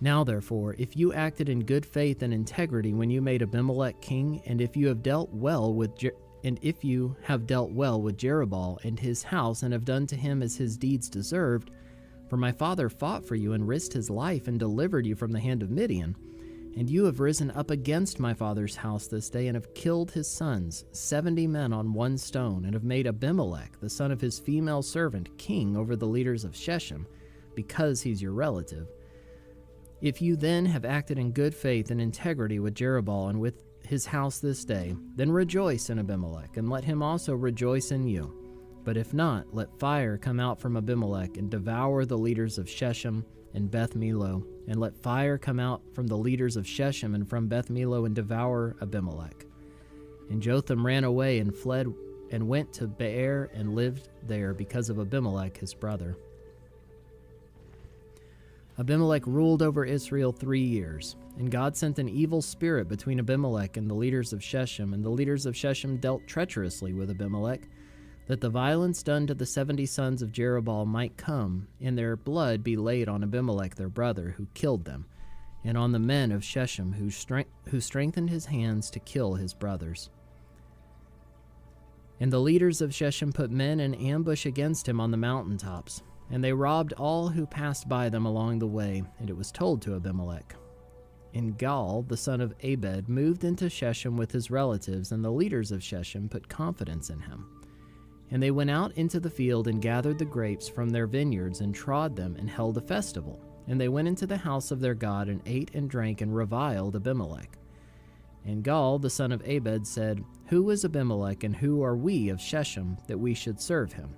Now therefore, if you acted in good faith and integrity when you made Abimelech king, and if you have dealt well with Jerubbaal and his house, and have done to him as his deeds deserved, for my father fought for you and risked his life and delivered you from the hand of Midian, and you have risen up against my father's house this day, and have killed his sons, 70 men on one stone, and have made Abimelech, the son of his female servant, king over the leaders of Shechem, because he's your relative. If you then have acted in good faith and integrity with Jerubbaal and with his house this day, then rejoice in Abimelech, and let him also rejoice in you. But if not, let fire come out from Abimelech, and devour the leaders of Shechem and Beth Millo, and let fire come out from the leaders of Shechem and from Beth Millo, and devour Abimelech. And Jotham ran away and fled, and went to Beer, and lived there because of Abimelech his brother. Abimelech ruled over Israel 3 years, and God sent an evil spirit between Abimelech and the leaders of Shechem, and the leaders of Shechem dealt treacherously with Abimelech, that the violence done to the 70 sons of Jerubbaal might come, and their blood be laid on Abimelech their brother, who killed them, and on the men of Shechem, who strengthened his hands to kill his brothers. And the leaders of Shechem put men in ambush against him on the mountaintops, and they robbed all who passed by them along the way, and it was told to Abimelech. And Gaal, the son of Abed, moved into Shechem with his relatives, and the leaders of Shechem put confidence in him. And they went out into the field and gathered the grapes from their vineyards and trod them and held a festival. And they went into the house of their God and ate and drank and reviled Abimelech. And Gaal, the son of Abed, said, Who is Abimelech, and who are we of Shechem, that we should serve him?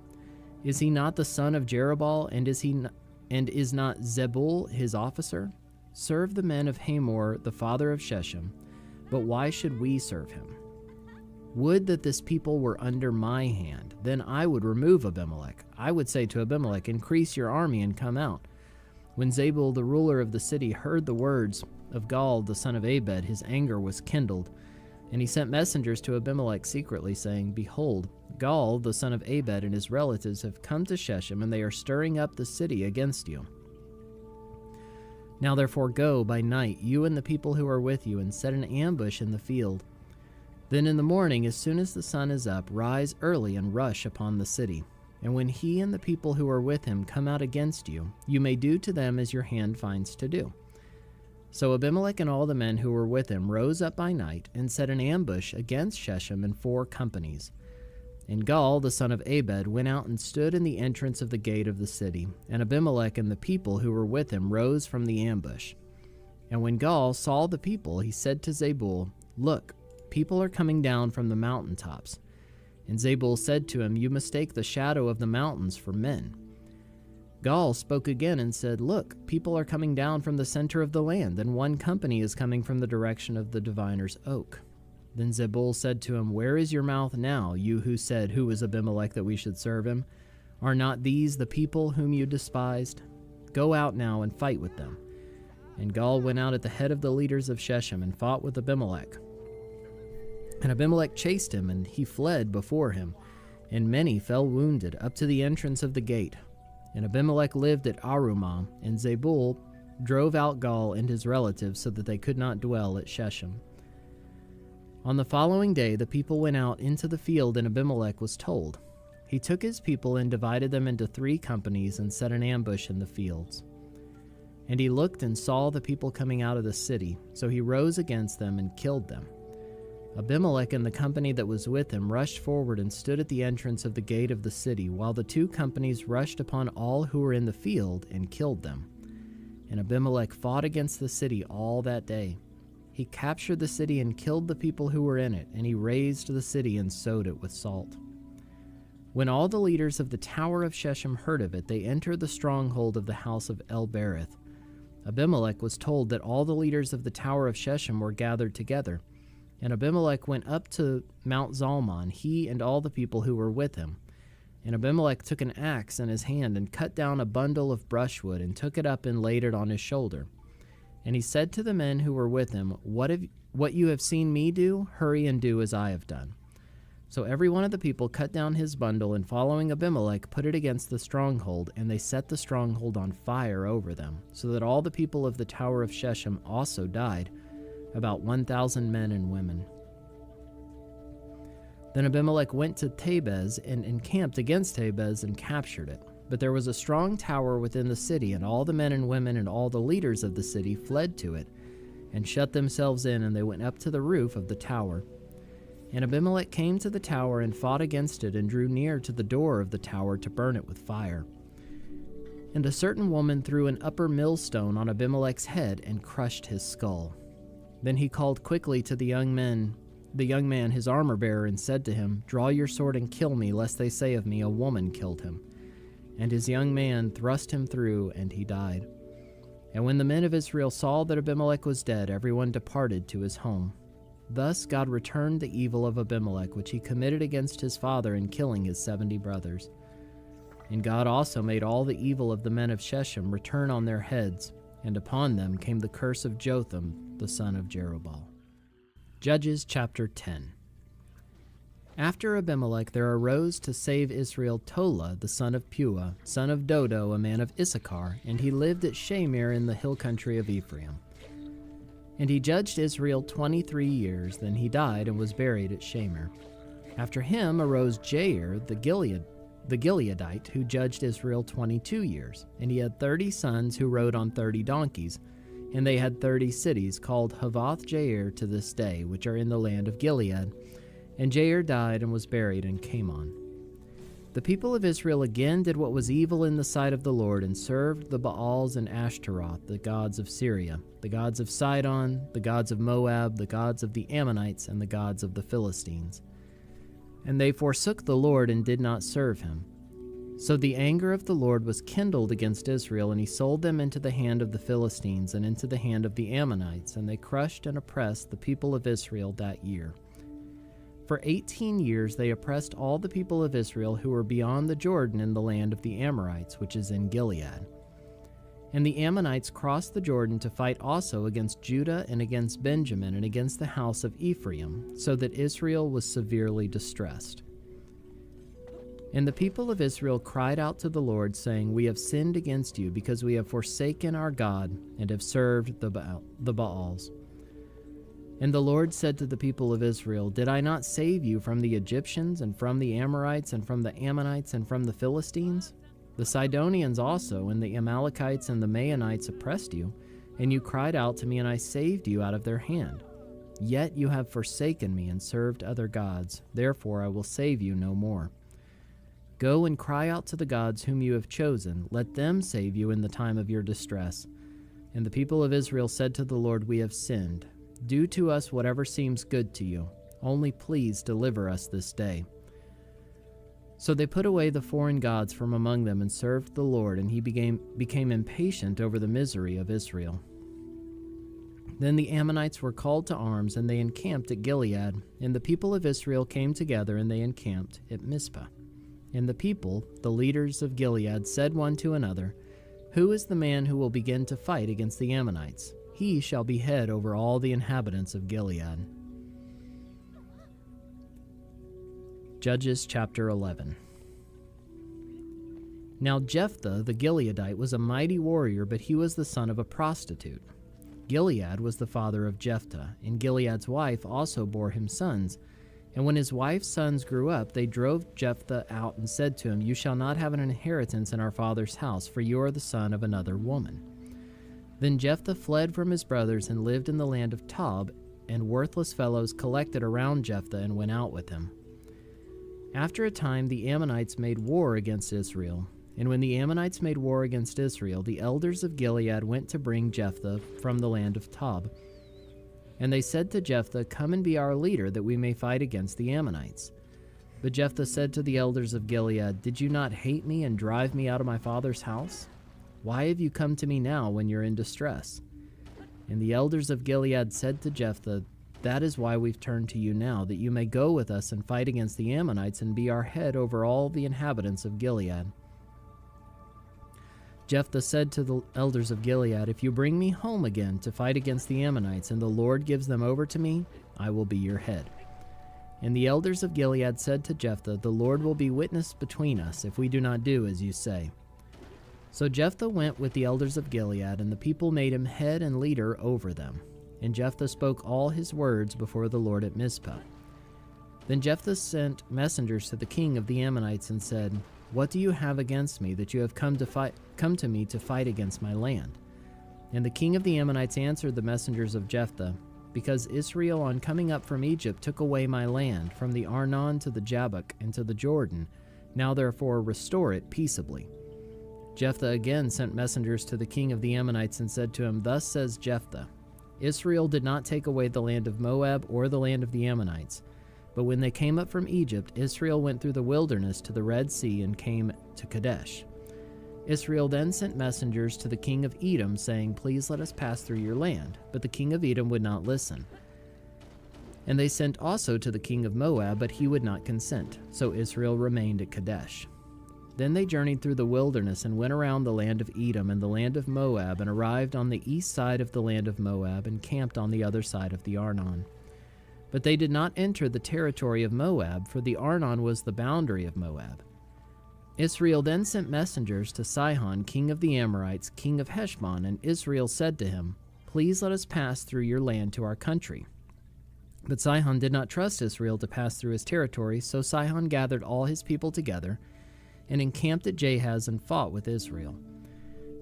Is he not the son of Jerubbaal, and is not Zebul his officer? Serve the men of Hamor, the father of Shechem, but why should we serve him? Would that this people were under my hand, then I would remove Abimelech. I would say to Abimelech, Increase your army and come out. When Zebul, the ruler of the city, heard the words of Gaal, the son of Abed, his anger was kindled, and he sent messengers to Abimelech secretly, saying, Behold, Gaal, the son of Abed, and his relatives have come to Shechem, and they are stirring up the city against you. Now therefore go by night, you and the people who are with you, and set an ambush in the field. Then in the morning, as soon as the sun is up, rise early and rush upon the city. And when he and the people who are with him come out against you, you may do to them as your hand finds to do. So Abimelech and all the men who were with him rose up by night and set an ambush against Shechem in 4 companies. And Gaal, the son of Abed, went out and stood in the entrance of the gate of the city. And Abimelech and the people who were with him rose from the ambush. And when Gaal saw the people, he said to Zebul, Look, people are coming down from the mountaintops. And Zebul said to him, You mistake the shadow of the mountains for men. Gaal spoke again and said, Look, people are coming down from the center of the land, and 1 company is coming from the direction of the diviner's oak. Then Zebul said to him, Where is your mouth now, you who said, Who is Abimelech that we should serve him? Are not these the people whom you despised? Go out now and fight with them. And Gaal went out at the head of the leaders of Shechem and fought with Abimelech. And Abimelech chased him, and he fled before him, and many fell wounded up to the entrance of the gate. And Abimelech lived at Arumah, and Zebul drove out Gaal and his relatives so that they could not dwell at Shechem. On the following day the people went out into the field, and Abimelech was told. He took his people and divided them into 3 companies and set an ambush in the fields. And he looked and saw the people coming out of the city, so he rose against them and killed them. Abimelech and the company that was with him rushed forward and stood at the entrance of the gate of the city, while the 2 companies rushed upon all who were in the field and killed them. And Abimelech fought against the city all that day. He captured the city and killed the people who were in it, and he razed the city and sowed it with salt. When all the leaders of the tower of Shechem heard of it, they entered the stronghold of the house of El-Berith. Abimelech was told that all the leaders of the tower of Shechem were gathered together. And Abimelech went up to Mount Zalmon, he and all the people who were with him. And Abimelech took an axe in his hand and cut down a bundle of brushwood and took it up and laid it on his shoulder. And he said to the men who were with him, What you have seen me do, hurry and do as I have done. So every one of the people cut down his bundle, and following Abimelech put it against the stronghold, and they set the stronghold on fire over them, so that all the people of the tower of Shechem also died, about 1,000 men and women. Then Abimelech went to Tabez and encamped against Tabez and captured it. But there was a strong tower within the city, and all the men and women and all the leaders of the city fled to it and shut themselves in, and they went up to the roof of the tower. And Abimelech came to the tower and fought against it and drew near to the door of the tower to burn it with fire. And a certain woman threw an upper millstone on Abimelech's head and crushed his skull. Then he called quickly to the young man his armor-bearer, and said to him, Draw your sword and kill me, lest they say of me, A woman killed him. And his young man thrust him through, and he died. And when the men of Israel saw that Abimelech was dead, everyone departed to his home. Thus God returned the evil of Abimelech, which he committed against his father in killing his 70 brothers. And God also made all the evil of the men of Shechem return on their heads, and upon them came the curse of Jotham, the son of Jerubbaal. Judges chapter 10. After Abimelech there arose to save Israel Tola, the son of Puah, son of Dodo, a man of Issachar, and he lived at Shamir in the hill country of Ephraim. And he judged Israel 23 years, then he died and was buried at Shamir. After him arose Jair the Gileadite, who judged Israel 22 years, and he had 30 sons who rode on 30 donkeys, and they had 30 cities called Havoth Jair to this day, which are in the land of Gilead. And Jair died and was buried in Camon. The people of Israel again did what was evil in the sight of the Lord, and served the Baals and Ashtaroth, the gods of Syria, the gods of Sidon, the gods of Moab, the gods of the Ammonites, and the gods of the Philistines. And they forsook the Lord and did not serve him. So the anger of the Lord was kindled against Israel, and he sold them into the hand of the Philistines and into the hand of the Ammonites, and they crushed and oppressed the people of Israel that year. For 18 years they oppressed all the people of Israel who were beyond the Jordan in the land of the Amorites, which is in Gilead. And the Ammonites crossed the Jordan to fight also against Judah and against Benjamin and against the house of Ephraim, so that Israel was severely distressed. And the people of Israel cried out to the Lord, saying, We have sinned against you, because we have forsaken our God and have served the Baals. And the Lord said to the people of Israel, Did I not save you from the Egyptians, and from the Amorites, and from the Ammonites, and from the Philistines? The Sidonians also, and the Amalekites, and the Maonites oppressed you, and you cried out to me, and I saved you out of their hand. Yet you have forsaken me, and served other gods. Therefore I will save you no more. Go and cry out to the gods whom you have chosen. Let them save you in the time of your distress. And the people of Israel said to the Lord, We have sinned. Do to us whatever seems good to you. Only please deliver us this day. So they put away the foreign gods from among them and served the Lord, and he became impatient over the misery of Israel. Then the Ammonites were called to arms, and they encamped at Gilead. And the people of Israel came together, and they encamped at Mizpah. And the people, the leaders of Gilead, said one to another, Who is the man who will begin to fight against the Ammonites? He shall be head over all the inhabitants of Gilead. Judges chapter 11. Now Jephthah the Gileadite was a mighty warrior, but he was the son of a prostitute. Gilead was the father of Jephthah, and Gilead's wife also bore him sons. And when his wife's sons grew up, they drove Jephthah out and said to him, You shall not have an inheritance in our father's house, for you are the son of another woman. Then Jephthah fled from his brothers and lived in the land of Tob, and worthless fellows collected around Jephthah and went out with him. After a time the Ammonites made war against Israel. And when the Ammonites made war against Israel, the elders of Gilead went to bring Jephthah from the land of Tob. And they said to Jephthah, Come and be our leader, that we may fight against the Ammonites. But Jephthah said to the elders of Gilead, Did you not hate me and drive me out of my father's house? Why have you come to me now when you're in distress? And the elders of Gilead said to Jephthah, That is why we've turned to you now, that you may go with us and fight against the Ammonites and be our head over all the inhabitants of Gilead. Jephthah said to the elders of Gilead, If you bring me home again to fight against the Ammonites, and the Lord gives them over to me, I will be your head. And the elders of Gilead said to Jephthah, The Lord will be witness between us, if we do not do as you say. So Jephthah went with the elders of Gilead, and the people made him head and leader over them. And Jephthah spoke all his words before the Lord at Mizpah. Then Jephthah sent messengers to the king of the Ammonites and said, What do you have against me, that you have come to me to fight against my land? And the king of the Ammonites answered the messengers of Jephthah, Because Israel on coming up from Egypt took away my land, from the Arnon to the Jabbok and to the Jordan. Now therefore restore it peaceably. Jephthah again sent messengers to the king of the Ammonites and said to him, Thus says Jephthah, Israel did not take away the land of Moab or the land of the Ammonites. But when they came up from Egypt, Israel went through the wilderness to the Red Sea and came to Kadesh. Israel then sent messengers to the king of Edom, saying, Please let us pass through your land. But the king of Edom would not listen. And they sent also to the king of Moab, but he would not consent. So Israel remained at Kadesh. Then they journeyed through the wilderness and went around the land of Edom and the land of Moab, and arrived on the east side of the land of Moab, and camped on the other side of the Arnon. But they did not enter the territory of Moab, for the Arnon was the boundary of Moab. Israel then sent messengers to Sihon, king of the Amorites, king of Heshbon, and Israel said to him, Please let us pass through your land to our country. But Sihon did not trust Israel to pass through his territory, so Sihon gathered all his people together and encamped at Jahaz and fought with Israel.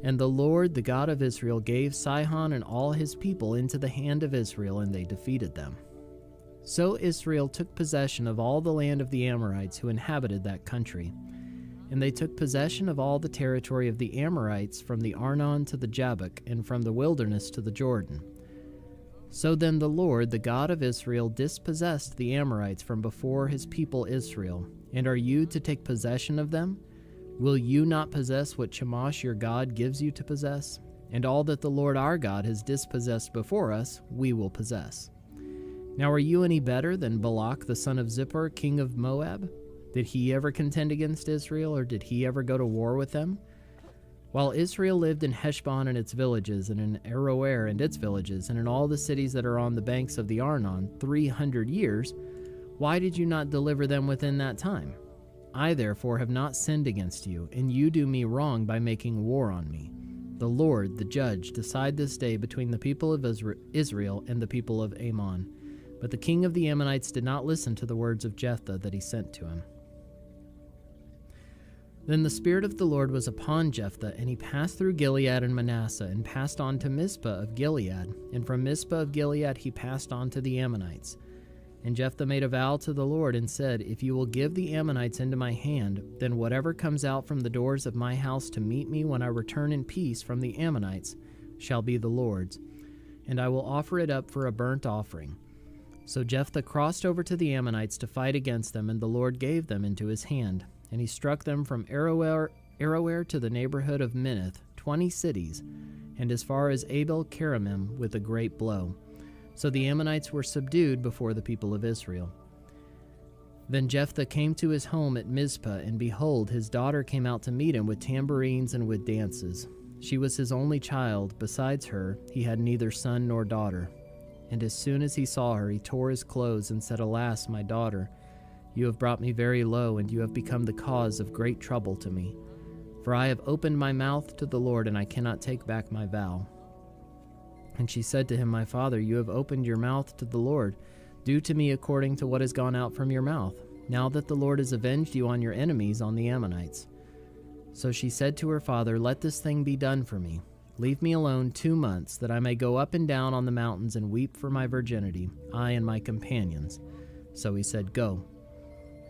And the Lord, the God of Israel, gave Sihon and all his people into the hand of Israel, and they defeated them. So Israel took possession of all the land of the Amorites who inhabited that country. And they took possession of all the territory of the Amorites from the Arnon to the Jabbok, and from the wilderness to the Jordan. So then the Lord, the God of Israel, dispossessed the Amorites from before his people Israel. And are you to take possession of them? Will you not possess what Chemosh your God gives you to possess? And all that the Lord our God has dispossessed before us, we will possess. Now are you any better than Balak the son of Zippor, king of Moab? Did he ever contend against Israel, or did he ever go to war with them? While Israel lived in Heshbon and its villages, and in Aroer and its villages, and in all the cities that are on the banks of the Arnon, 300 years, why did you not deliver them within that time? I therefore have not sinned against you, and you do me wrong by making war on me. The Lord, the judge, decide this day between the people of Israel and the people of Ammon. But the king of the Ammonites did not listen to the words of Jephthah that he sent to him. Then the Spirit of the Lord was upon Jephthah, and he passed through Gilead and Manasseh, and passed on to Mizpah of Gilead. And from Mizpah of Gilead he passed on to the Ammonites. And Jephthah made a vow to the Lord, and said, If you will give the Ammonites into my hand, then whatever comes out from the doors of my house to meet me when I return in peace from the Ammonites shall be the Lord's, and I will offer it up for a burnt offering. So Jephthah crossed over to the Ammonites to fight against them, and the Lord gave them into his hand. And he struck them from Aroer to the neighborhood of Minnith, 20 cities, and as far as Abel-keramim with a great blow. So the Ammonites were subdued before the people of Israel. Then Jephthah came to his home at Mizpah, and behold, his daughter came out to meet him with tambourines and with dances. She was his only child. Besides her, he had neither son nor daughter. And as soon as he saw her, he tore his clothes and said, Alas, my daughter, you have brought me very low, and you have become the cause of great trouble to me. For I have opened my mouth to the Lord, and I cannot take back my vow. And she said to him, My father, you have opened your mouth to the Lord. Do to me according to what has gone out from your mouth, now that the Lord has avenged you on your enemies, on the Ammonites. So she said to her father, Let this thing be done for me. Leave me alone 2 months, that I may go up and down on the mountains and weep for my virginity, I and my companions. So he said, Go.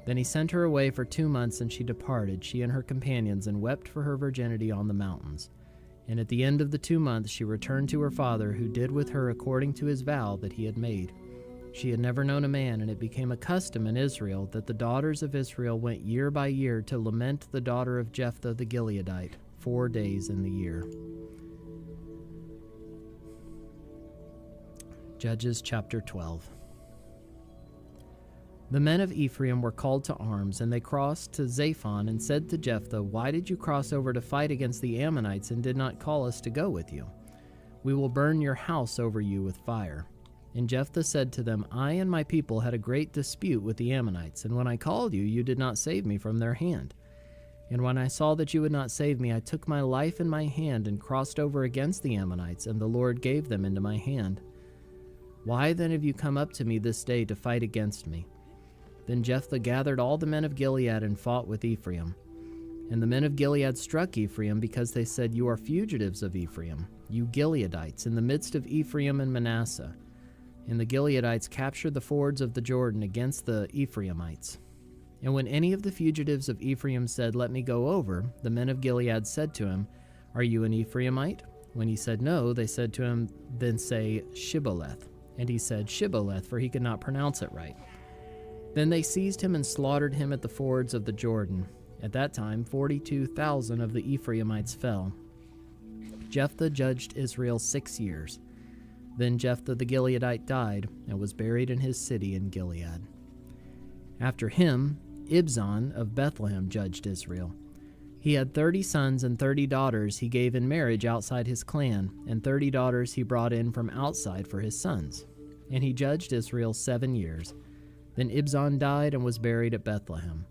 Then he sent her away for 2 months, and she departed, she and her companions, and wept for her virginity on the mountains. And at the end of the 2 months she returned to her father, who did with her according to his vow that he had made. She had never known a man, and it became a custom in Israel that the daughters of Israel went year by year to lament the daughter of Jephthah the Gileadite 4 days in the year. Judges chapter 12. The men of Ephraim were called to arms, and they crossed to Zaphon and said to Jephthah, Why did you cross over to fight against the Ammonites and did not call us to go with you? We will burn your house over you with fire. And Jephthah said to them, I and my people had a great dispute with the Ammonites, and when I called you, you did not save me from their hand. And when I saw that you would not save me, I took my life in my hand and crossed over against the Ammonites, and the Lord gave them into my hand. Why then have you come up to me this day to fight against me? Then Jephthah gathered all the men of Gilead and fought with Ephraim. And the men of Gilead struck Ephraim because they said, You are fugitives of Ephraim, you Gileadites, in the midst of Ephraim and Manasseh. And the Gileadites captured the fords of the Jordan against the Ephraimites. And when any of the fugitives of Ephraim said, Let me go over, the men of Gilead said to him, Are you an Ephraimite? When he said no, they said to him, Then say Shibboleth. And he said Shibboleth, for he could not pronounce it right. Then they seized him and slaughtered him at the fords of the Jordan. At that time 42,000 of the Ephraimites fell. Jephthah judged Israel 6 years. Then Jephthah the Gileadite died, and was buried in his city in Gilead. After him, Ibzan of Bethlehem judged Israel. He had 30 sons and 30 daughters he gave in marriage outside his clan, and 30 daughters he brought in from outside for his sons. And he judged Israel 7 years. Then Ibzan died and was buried at Bethlehem.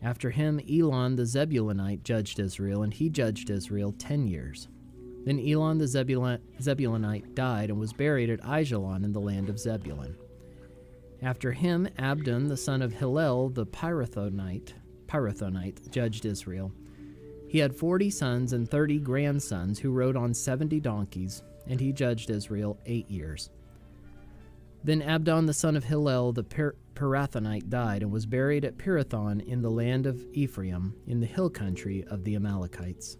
After him, Elon the Zebulunite judged Israel, and he judged Israel 10 years. Then Elon the Zebulunite died and was buried at Aijalon in the land of Zebulun. After him, Abdon, the son of Hillel the Pirathonite, judged Israel. He had 40 sons and 30 grandsons who rode on 70 donkeys, and he judged Israel 8 years. Then Abdon, the son of Hillel the Pirathonite, died and was buried at Pirathon in the land of Ephraim, in the hill country of the Amalekites.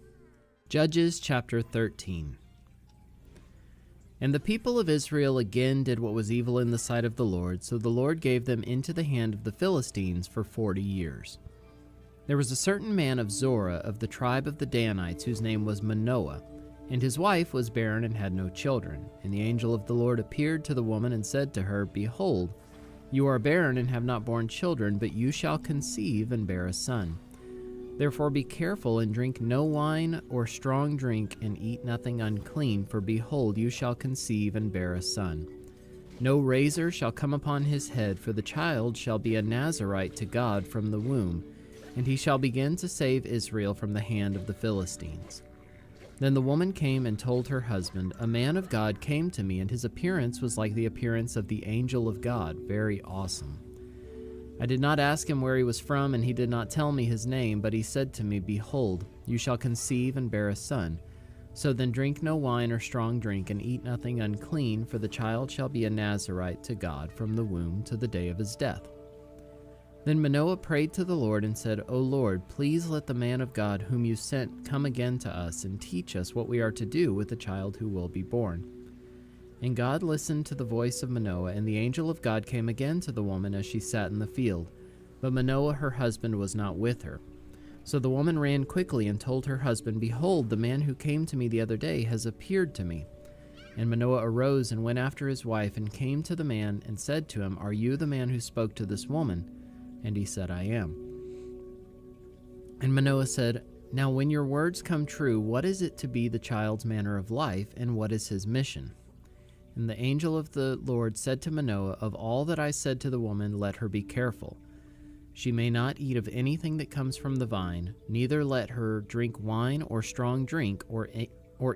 Judges chapter 13. And the people of Israel again did what was evil in the sight of the Lord, so the Lord gave them into the hand of the Philistines for 40 years. There was a certain man of Zorah of the tribe of the Danites, whose name was Manoah, and his wife was barren and had no children. And the angel of the Lord appeared to the woman and said to her, Behold, you are barren and have not borne children, but you shall conceive and bear a son. Therefore be careful and drink no wine or strong drink, and eat nothing unclean, for behold, you shall conceive and bear a son. No razor shall come upon his head, for the child shall be a Nazirite to God from the womb, and he shall begin to save Israel from the hand of the Philistines. Then the woman came and told her husband, A man of God came to me, and his appearance was like the appearance of the angel of God, very awesome. I did not ask him where he was from, and he did not tell me his name, but he said to me, Behold, you shall conceive and bear a son. So then drink no wine or strong drink, and eat nothing unclean, for the child shall be a Nazirite to God from the womb to the day of his death. Then Manoah prayed to the Lord and said, O Lord, please let the man of God whom you sent come again to us, and teach us what we are to do with the child who will be born. And God listened to the voice of Manoah, and the angel of God came again to the woman as she sat in the field. But Manoah, her husband, was not with her. So the woman ran quickly and told her husband, Behold, the man who came to me the other day has appeared to me. And Manoah arose and went after his wife, and came to the man and said to him, Are you the man who spoke to this woman? And he said, I am. And Manoah said, Now when your words come true, what is it to be the child's manner of life, and what is his mission? And the angel of the Lord said to Manoah, Of all that I said to the woman, let her be careful. She may not eat of anything that comes from the vine, neither let her drink wine or strong drink, or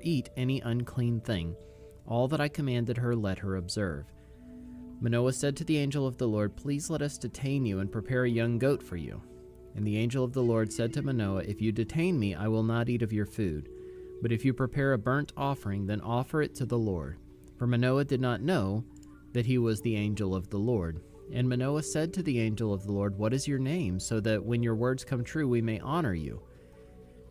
eat any unclean thing. All that I commanded her, let her observe. Manoah said to the angel of the Lord, Please let us detain you and prepare a young goat for you. And the angel of the Lord said to Manoah, If you detain me, I will not eat of your food. But if you prepare a burnt offering, then offer it to the Lord. For Manoah did not know that he was the angel of the Lord. And Manoah said to the angel of the Lord, What is your name, so that when your words come true we may honor you?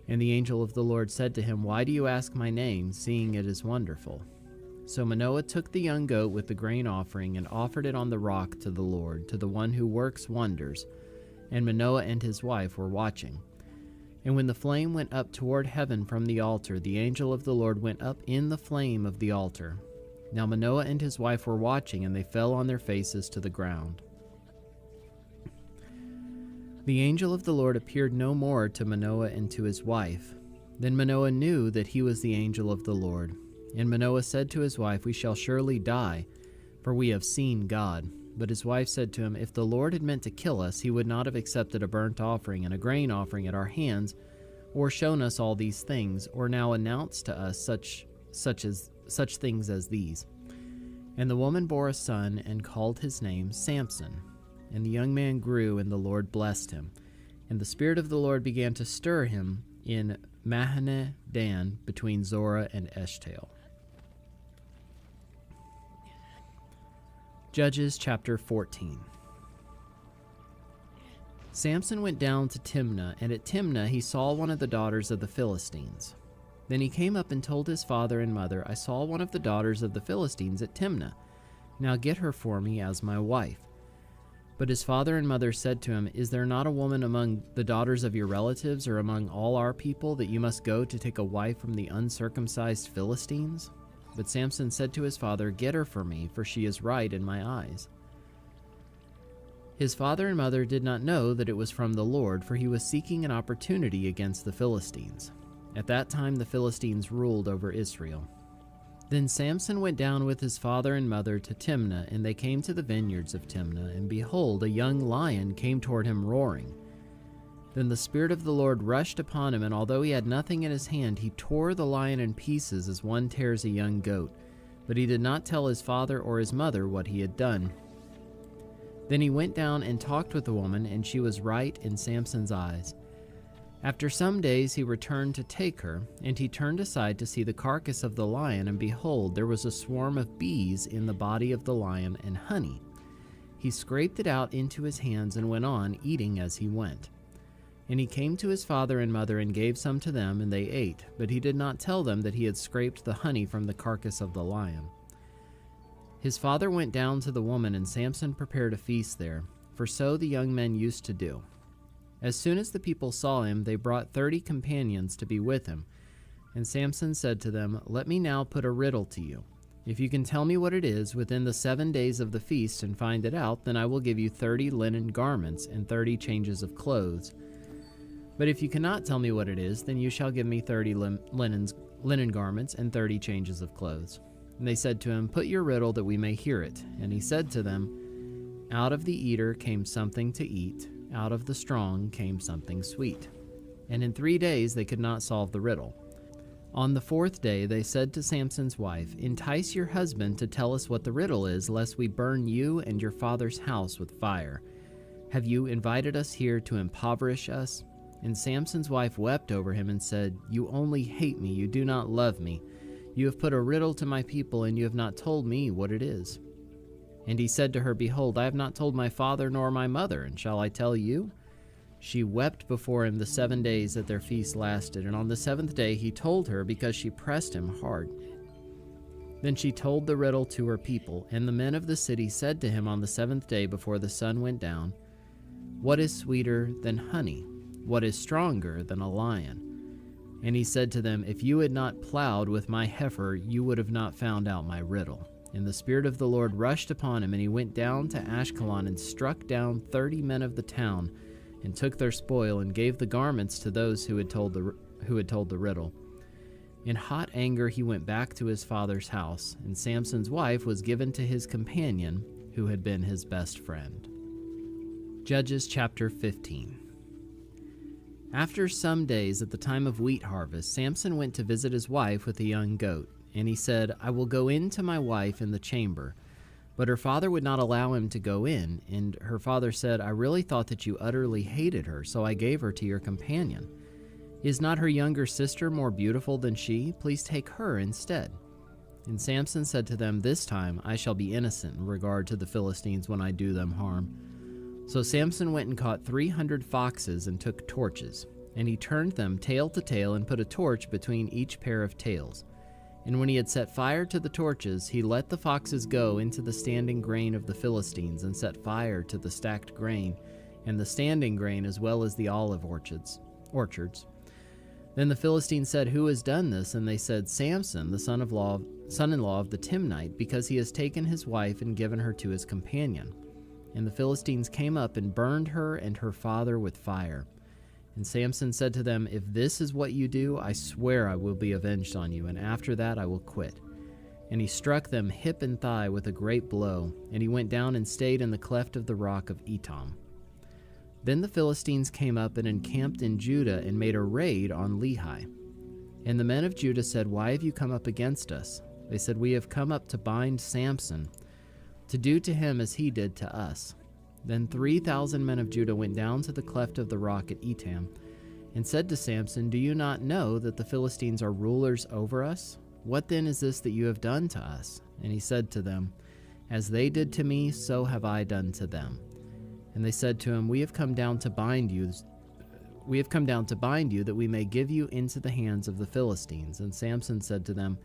And the angel of the Lord said to him, Why do you ask my name, seeing it is wonderful? So Manoah took the young goat with the grain offering and offered it on the rock to the Lord, to the one who works wonders. And Manoah and his wife were watching. And when the flame went up toward heaven from the altar, the angel of the Lord went up in the flame of the altar. Now Manoah and his wife were watching, and they fell on their faces to the ground. The angel of the Lord appeared no more to Manoah and to his wife. Then Manoah knew that he was the angel of the Lord. And Manoah said to his wife, We shall surely die, for we have seen God. But his wife said to him, If the Lord had meant to kill us, he would not have accepted a burnt offering and a grain offering at our hands, or shown us all these things, or now announced to us such things as these. And the woman bore a son, and called his name Samson. And the young man grew, and the Lord blessed him. And the Spirit of the Lord began to stir him in Mahane Dan, between Zorah and Eshtaol. Judges chapter 14. Samson went down to Timnah, and at Timnah he saw one of the daughters of the Philistines. Then he came up and told his father and mother, I saw one of the daughters of the Philistines at Timnah. Now get her for me as my wife. But his father and mother said to him, Is there not a woman among the daughters of your relatives or among all our people that you must go to take a wife from the uncircumcised Philistines? But Samson said to his father, Get her for me, for she is right in my eyes. His father and mother did not know that it was from the Lord, for he was seeking an opportunity against the Philistines. At that time the Philistines ruled over Israel. Then Samson went down with his father and mother to Timnah, and they came to the vineyards of Timnah, and behold, a young lion came toward him roaring. Then the Spirit of the Lord rushed upon him, and although he had nothing in his hand, he tore the lion in pieces as one tears a young goat. But he did not tell his father or his mother what he had done. Then he went down and talked with the woman, and she was right in Samson's eyes. After some days he returned to take her, and he turned aside to see the carcass of the lion, and behold, there was a swarm of bees in the body of the lion and honey. He scraped it out into his hands and went on, eating as he went. And he came to his father and mother and gave some to them, and they ate, but he did not tell them that he had scraped the honey from the carcass of the lion. His father went down to the woman, and Samson prepared a feast there, for so the young men used to do. As soon as the people saw him, they brought 30 companions to be with him. And Samson said to them, "Let me now put a riddle to you. If you can tell me what it is within the 7 days of the feast and find it out, then I will give you 30 linen garments and 30 changes of clothes. But if you cannot tell me what it is, then you shall give me 30 linen garments and 30 changes of clothes." And they said to him, "Put your riddle that we may hear it." And he said to them, "Out of the eater came something to eat. Out of the strong came something sweet." And in 3 days they could not solve the riddle. On the 4th day they said to Samson's wife, "Entice your husband to tell us what the riddle is, lest we burn you and your father's house with fire. Have you invited us here to impoverish us?" And Samson's wife wept over him and said, "You only hate me, you do not love me. You have put a riddle to my people, and you have not told me what it is." And he said to her, "Behold, I have not told my father nor my mother, and shall I tell you?" She wept before him the 7 days that their feast lasted, and on the 7th day he told her, because she pressed him hard. Then she told the riddle to her people, and the men of the city said to him on the 7th day before the sun went down, "What is sweeter than honey? What is stronger than a lion?" And he said to them, "If you had not plowed with my heifer, you would have not found out my riddle." And the Spirit of the Lord rushed upon him, and he went down to Ashkelon and struck down 30 men of the town, and took their spoil, and gave the garments to those who had told the riddle. In hot anger he went back to his father's house, and Samson's wife was given to his companion, who had been his best friend. Judges chapter 15. After some days, at the time of wheat harvest, Samson went to visit his wife with a young goat. And he said, "I will go in to my wife in the chamber." But her father would not allow him to go in, and her father said, "I really thought that you utterly hated her, so I gave her to your companion. Is not her younger sister more beautiful than she? Please take her instead." And Samson said to them, "This time I shall be innocent in regard to the Philistines when I do them harm." So Samson went and caught 300 foxes and took torches, and he turned them tail to tail and put a torch between each pair of tails. And when he had set fire to the torches, he let the foxes go into the standing grain of the Philistines, and set fire to the stacked grain, and the standing grain as well as the olive orchards. Then the Philistines said, "Who has done this?" And they said, "Samson, the son-in-law of the Timnite, because he has taken his wife and given her to his companion." And the Philistines came up and burned her and her father with fire. And Samson said to them, "If this is what you do, I swear I will be avenged on you, and after that I will quit." And he struck them hip and thigh with a great blow, and he went down and stayed in the cleft of the rock of Etam. Then the Philistines came up and encamped in Judah and made a raid on Lehi. And the men of Judah said, "Why have you come up against us?" They said, "We have come up to bind Samson, to do to him as he did to us." Then 3,000 men of Judah went down to the cleft of the rock at Etam, and said to Samson, "Do you not know that the Philistines are rulers over us? What then is this that you have done to us?" And he said to them, "As they did to me, so have I done to them." And they said to him, We have come down to bind you that we may give you into the hands of the Philistines." And Samson said to them,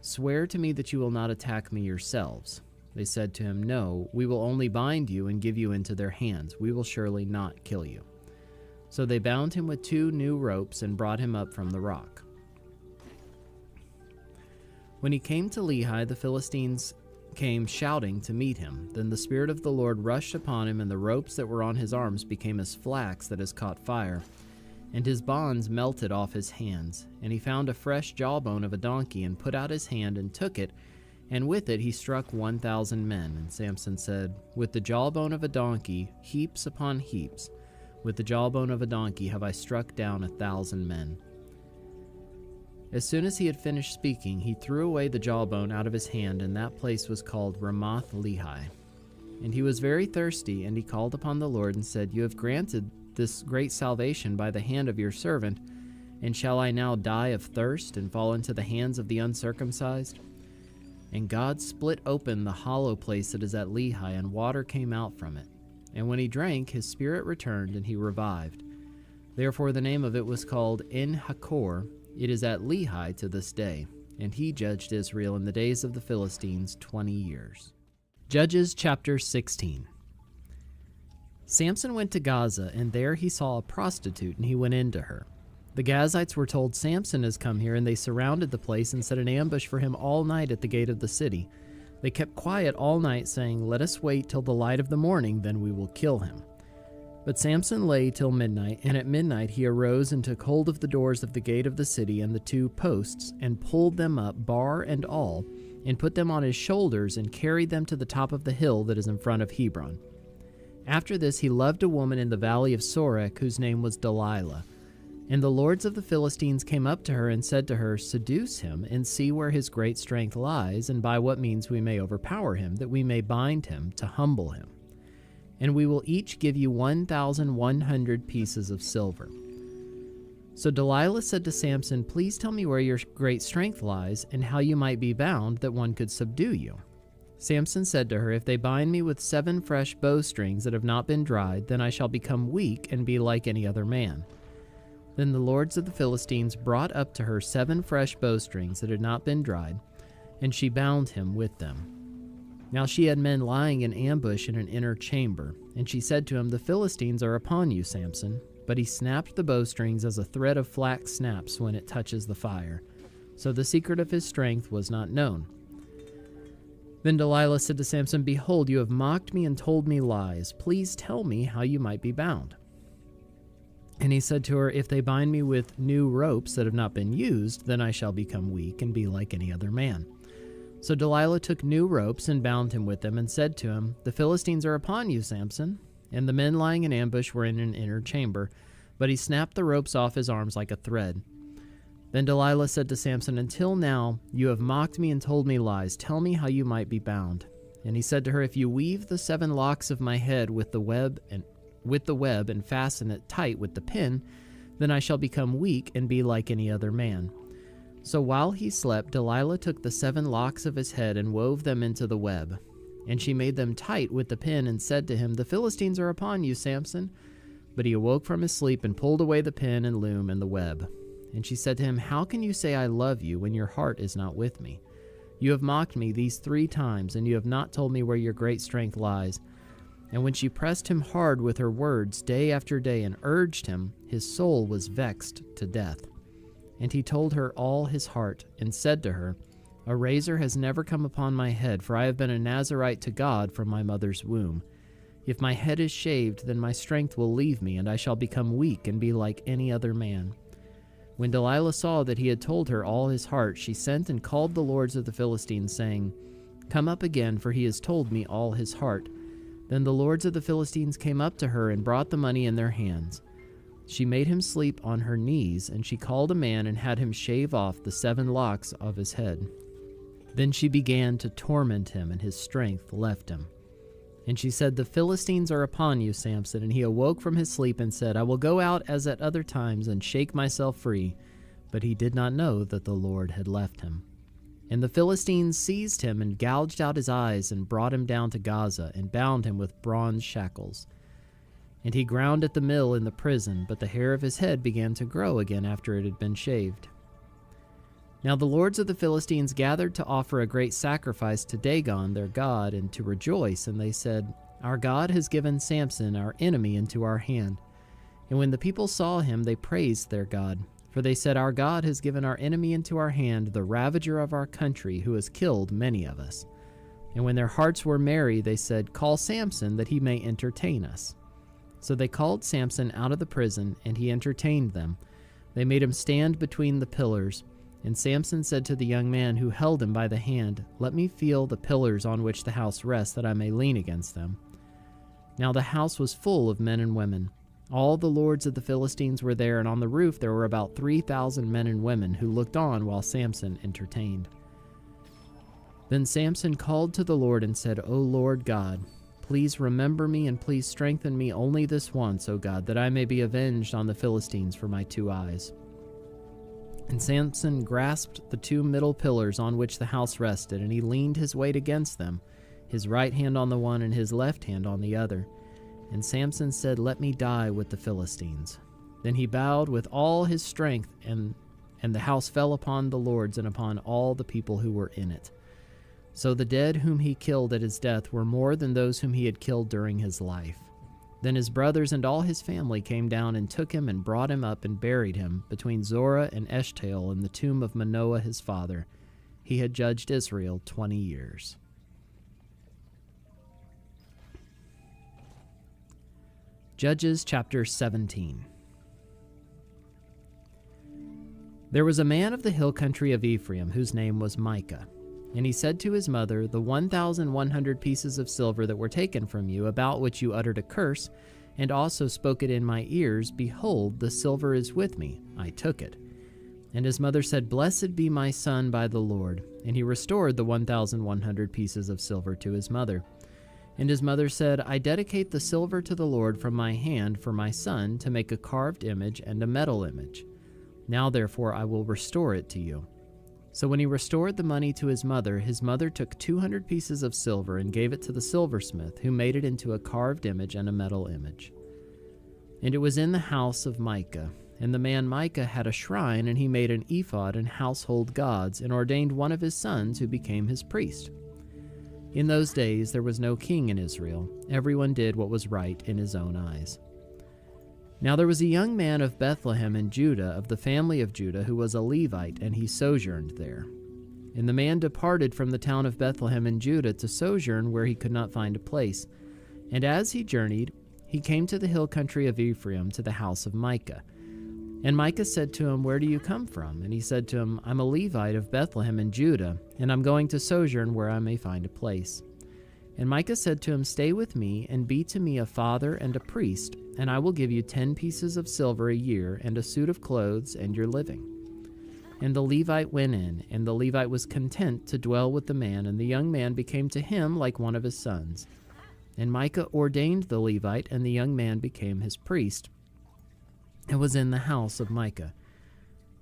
"Swear to me that you will not attack me yourselves." They said to him, "No, we will only bind you and give you into their hands. We will surely not kill you." So they bound him with 2 new ropes and brought him up from the rock. When he came to Lehi, the Philistines came shouting to meet him. Then the Spirit of the Lord rushed upon him, and the ropes that were on his arms became as flax that has caught fire, and his bonds melted off his hands. And he found a fresh jawbone of a donkey, and put out his hand and took it, and with it he struck 1,000 men. And Samson said, "With the jawbone of a donkey, heaps upon heaps, with the jawbone of a donkey have I struck down 1,000 men." As soon as he had finished speaking, he threw away the jawbone out of his hand, and that place was called Ramoth Lehi. And he was very thirsty, and he called upon the Lord and said, You have granted this great salvation by the hand of your servant, and shall I now die of thirst and fall into the hands of the uncircumcised? And God split open the hollow place that is at Lehi, and water came out from it. And when he drank, his spirit returned, and he revived. Therefore the name of it was called En-Hakkore. It is at Lehi to this day. And he judged Israel in the days of the Philistines 20 years. Judges chapter 16. Samson went to Gaza, and there he saw a prostitute, and he went in to her. The Gazites were told, Samson has come here, and they surrounded the place and set an ambush for him all night at the gate of the city. They kept quiet all night, saying, Let us wait till the light of the morning, then we will kill him. But Samson lay till midnight, and at midnight he arose and took hold of the doors of the gate of the city and the 2 posts, and pulled them up, bar and all, and put them on his shoulders, and carried them to the top of the hill that is in front of Hebron. After this he loved a woman in the valley of Sorek, whose name was Delilah. And the lords of the Philistines came up to her and said to her, Seduce him, and see where his great strength lies, and by what means we may overpower him, that we may bind him, to humble him. And we will each give you 1,100 pieces of silver. So Delilah said to Samson, Please tell me where your great strength lies, and how you might be bound, that one could subdue you. Samson said to her, If they bind me with 7 fresh bowstrings that have not been dried, then I shall become weak and be like any other man. Then the lords of the Philistines brought up to her 7 fresh bowstrings that had not been dried, and she bound him with them. Now she had men lying in ambush in an inner chamber, and she said to him, The Philistines are upon you, Samson. But he snapped the bowstrings as a thread of flax snaps when it touches the fire. So the secret of his strength was not known. Then Delilah said to Samson, Behold, you have mocked me and told me lies. Please tell me how you might be bound. And he said to her, If they bind me with new ropes that have not been used, then I shall become weak and be like any other man. So Delilah took new ropes and bound him with them, and said to him, The Philistines are upon you, Samson. And the men lying in ambush were in an inner chamber, but he snapped the ropes off his arms like a thread. Then Delilah said to Samson, Until now you have mocked me and told me lies. Tell me how you might be bound. And he said to her, If you weave the 7 locks of my head with the web and fasten it tight with the pin, then I shall become weak and be like any other man. So while he slept, Delilah took the 7 locks of his head and wove them into the web. And she made them tight with the pin and said to him, The Philistines are upon you, Samson. But he awoke from his sleep and pulled away the pin and loom and the web. And she said to him, How can you say I love you when your heart is not with me? You have mocked me these 3 times, and you have not told me where your great strength lies. And when she pressed him hard with her words day after day and urged him, his soul was vexed to death. And he told her all his heart, and said to her, A razor has never come upon my head, for I have been a Nazirite to God from my mother's womb. If my head is shaved, then my strength will leave me, and I shall become weak and be like any other man. When Delilah saw that he had told her all his heart, she sent and called the lords of the Philistines, saying, Come up again, for he has told me all his heart. Then the lords of the Philistines came up to her and brought the money in their hands. She made him sleep on her knees, and she called a man and had him shave off the 7 locks of his head. Then she began to torment him, and his strength left him. And she said, The Philistines are upon you, Samson. And he awoke from his sleep and said, I will go out as at other times and shake myself free. But he did not know that the Lord had left him. And the Philistines seized him and gouged out his eyes and brought him down to Gaza and bound him with bronze shackles. And he ground at the mill in the prison, but the hair of his head began to grow again after it had been shaved. Now the lords of the Philistines gathered to offer a great sacrifice to Dagon their god, and to rejoice, and they said, Our God has given Samson, our enemy, into our hand. And when the people saw him, they praised their God. For they said, Our God has given our enemy into our hand, the ravager of our country, who has killed many of us. And when their hearts were merry, they said, Call Samson, that he may entertain us. So they called Samson out of the prison, and he entertained them. They made him stand between the pillars. And Samson said to the young man who held him by the hand, Let me feel the pillars on which the house rests, that I may lean against them. Now the house was full of men and women. All the lords of the Philistines were there, and on the roof there were about 3,000 men and women who looked on while Samson entertained. Then Samson called to the Lord and said, O Lord God, Please remember me and please strengthen me only this once, O God, that I may be avenged on the Philistines for my 2 eyes." And Samson grasped the 2 middle pillars on which the house rested, and he leaned his weight against them, his right hand on the one and his left hand on the other. And Samson said, "Let me die with the Philistines." Then he bowed with all his strength, and the house fell upon the lords and upon all the people who were in it. So the dead whom he killed at his death were more than those whom he had killed during his life. Then his brothers and all his family came down and took him and brought him up and buried him between Zorah and Eshtaol in the tomb of Manoah his father. He had judged Israel 20 years. Judges chapter 17. There was a man of the hill country of Ephraim whose name was Micah. And he said to his mother, "The 1,100 pieces of silver that were taken from you, about which you uttered a curse, and also spoke it in my ears, behold, the silver is with me. I took it." And his mother said, "Blessed be my son by the Lord." And he restored the 1,100 pieces of silver to his mother. And his mother said, "I dedicate the silver to the Lord from my hand for my son to make a carved image and a metal image. Now therefore I will restore it to you." So when he restored the money to his mother took 200 pieces of silver and gave it to the silversmith, who made it into a carved image and a metal image. And it was in the house of Micah. And the man Micah had a shrine, and he made an ephod and household gods, and ordained one of his sons who became his priest. In those days there was no king in Israel. Everyone did what was right in his own eyes. Now there was a young man of Bethlehem in Judah, of the family of Judah, who was a Levite, and he sojourned there. And the man departed from the town of Bethlehem in Judah to sojourn where he could not find a place. And as he journeyed, he came to the hill country of Ephraim, to the house of Micah. And Micah said to him, "Where do you come from?" And he said to him, "I'm a Levite of Bethlehem in Judah, and I'm going to sojourn where I may find a place." And Micah said to him, "Stay with me, and be to me a father and a priest, and I will give you 10 pieces of silver a year, and a suit of clothes, and your living." And the Levite went in, and the Levite was content to dwell with the man, and the young man became to him like one of his sons. And Micah ordained the Levite, and the young man became his priest, and was in the house of Micah.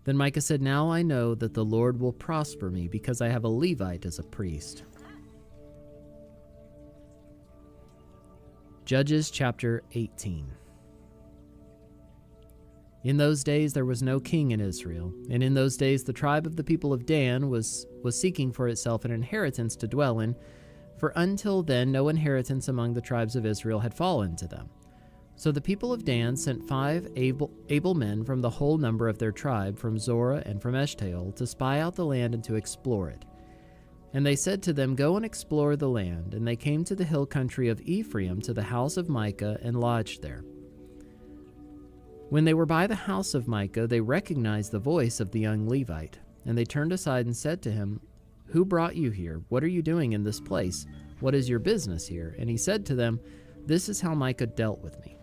Then Micah said, "Now I know that the Lord will prosper me, because I have a Levite as a priest." Judges chapter 18. In those days there was no king in Israel, and in those days the tribe of the people of Dan was seeking for itself an inheritance to dwell in, for until then no inheritance among the tribes of Israel had fallen to them. So the people of Dan sent 5 able men from the whole number of their tribe, from Zorah and from Eshtaol, to spy out the land and to explore it. And they said to them, "Go and explore the land." And they came to the hill country of Ephraim, to the house of Micah, and lodged there. When they were by the house of Micah, they recognized the voice of the young Levite. And they turned aside and said to him, "Who brought you here? What are you doing in this place? What is your business here?" And he said to them, "This is how Micah dealt with me.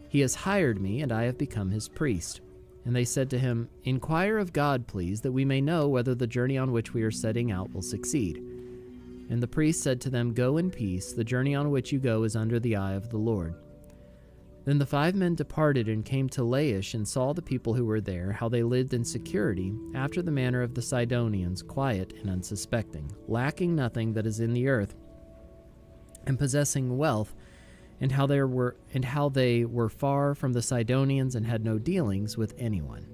He has hired me, and I have become his priest." And they said to him, "Inquire of God, please, that we may know whether the journey on which we are setting out will succeed." And the priest said to them, "Go in peace. The journey on which you go is under the eye of the Lord." Then the 5 men departed and came to Laish, and saw the people who were there, how they lived in security, after the manner of the Sidonians, quiet and unsuspecting, lacking nothing that is in the earth, and possessing wealth, and how they were far from the Sidonians and had no dealings with anyone.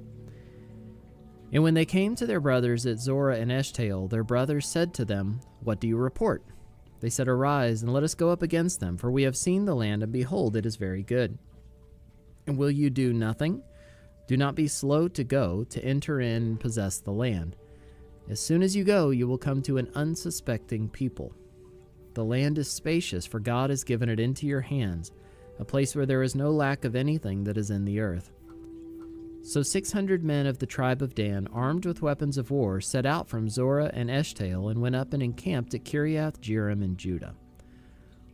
And when they came to their brothers at Zorah and Eshtaol, their brothers said to them, "What do you report?" They said, "Arise, and let us go up against them, for we have seen the land, and behold, it is very good. And will you do nothing? Do not be slow to go, to enter in and possess the land. As soon as you go, you will come to an unsuspecting people. The land is spacious, for God has given it into your hands, a place where there is no lack of anything that is in the earth." So 600 men of the tribe of Dan, armed with weapons of war, set out from Zorah and Eshtaol, and went up and encamped at Kiriath Jearim in Judah.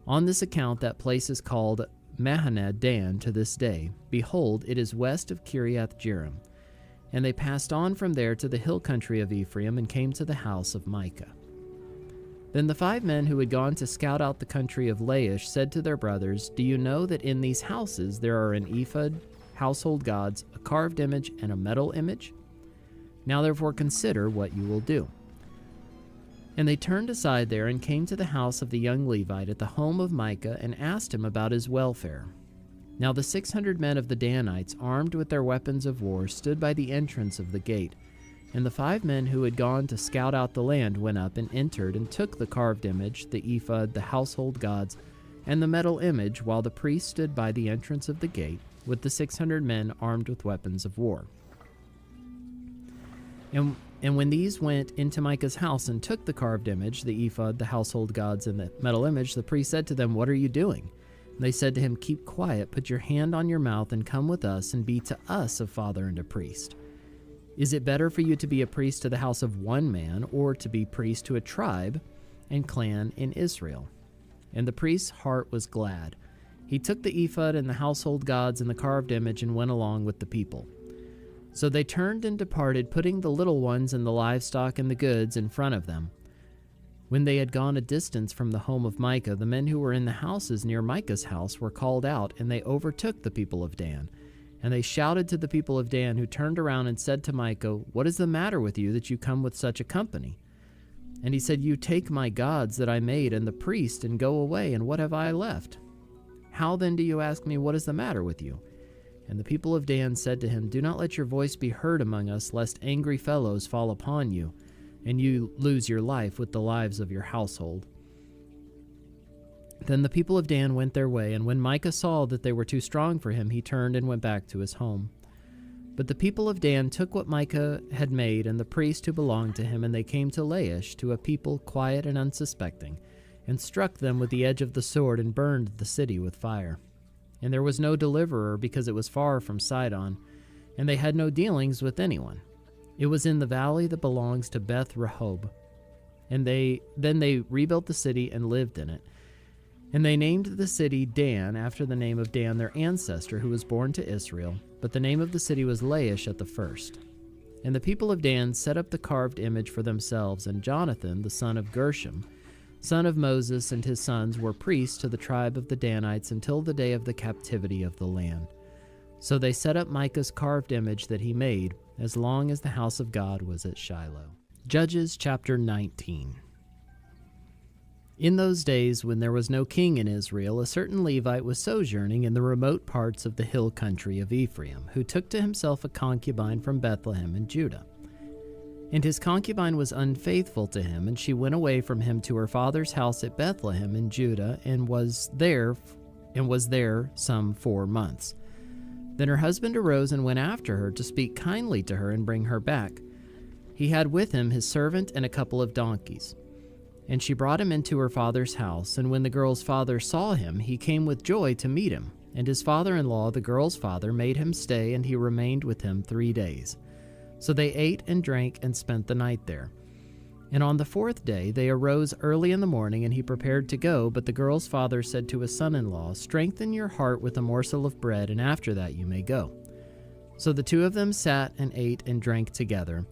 On this account that place is called Mahaneh Dan to this day. Behold, it is west of Kiriath Jearim. And they passed on from there to the hill country of Ephraim, and came to the house of Micah. Then the 5 men who had gone to scout out the country of Laish said to their brothers, "Do you know that in these houses there are an ephod, household gods, a carved image, and a metal image? Now therefore consider what you will do." And they turned aside there and came to the house of the young Levite at the home of Micah and asked him about his welfare. Now the 600 men of the Danites, armed with their weapons of war, stood by the entrance of the gate. And the 5 men who had gone to scout out the land went up and entered and took the carved image, the ephod, the household gods, and the metal image, while the priest stood by the entrance of the gate with the 600 men armed with weapons of war. And when these went into Micah's house and took the carved image, the ephod, the household gods, and the metal image, the priest said to them, "What are you doing?" And they said to him, "Keep quiet, put your hand on your mouth, and come with us, and be to us a father and a priest. Is it better for you to be a priest to the house of one man, or to be priest to a tribe and clan in Israel?" And the priest's heart was glad. He took the ephod and the household gods and the carved image and went along with the people. So they turned and departed, putting the little ones and the livestock and the goods in front of them. When they had gone a distance from the home of Micah, the men who were in the houses near Micah's house were called out, and they overtook the people of Dan. And they shouted to the people of Dan, who turned around and said to Micah, "What is the matter with you that you come with such a company?" And he said, "You take my gods that I made and the priest and go away, and what have I left? How then do you ask me, what is the matter with you?" And the people of Dan said to him, "Do not let your voice be heard among us, lest angry fellows fall upon you, and you lose your life with the lives of your household." Then the people of Dan went their way, and when Micah saw that they were too strong for him, he turned and went back to his home. But the people of Dan took what Micah had made and the priest who belonged to him, and they came to Laish, to a people quiet and unsuspecting, and struck them with the edge of the sword and burned the city with fire. And there was no deliverer, because it was far from Sidon, and they had no dealings with anyone. It was in the valley that belongs to Beth Rehob. And then they rebuilt the city and lived in it. And they named the city Dan, after the name of Dan, their ancestor, who was born to Israel. But the name of the city was Laish at the first. And the people of Dan set up the carved image for themselves, and Jonathan, the son of Gershom, son of Moses, and his sons were priests to the tribe of the Danites until the day of the captivity of the land. So they set up Micah's carved image that he made, as long as the house of God was at Shiloh. Judges chapter 19. In those days, when there was no king in Israel, a certain Levite was sojourning in the remote parts of the hill country of Ephraim, who took to himself a concubine from Bethlehem in Judah. And his concubine was unfaithful to him, and she went away from him to her father's house at Bethlehem in Judah, and was there some 4 months. Then her husband arose and went after her to speak kindly to her and bring her back. He had with him his servant and a couple of donkeys. And she brought him into her father's house, and when the girl's father saw him, he came with joy to meet him. And his father-in-law, the girl's father, made him stay, and he remained with him 3 days. So they ate and drank and spent the night there. And on the 4th day they arose early in the morning, and he prepared to go, but the girl's father said to his son-in-law, "Strengthen your heart with a morsel of bread, and after that you may go." So the 2 of them sat and ate and drank together.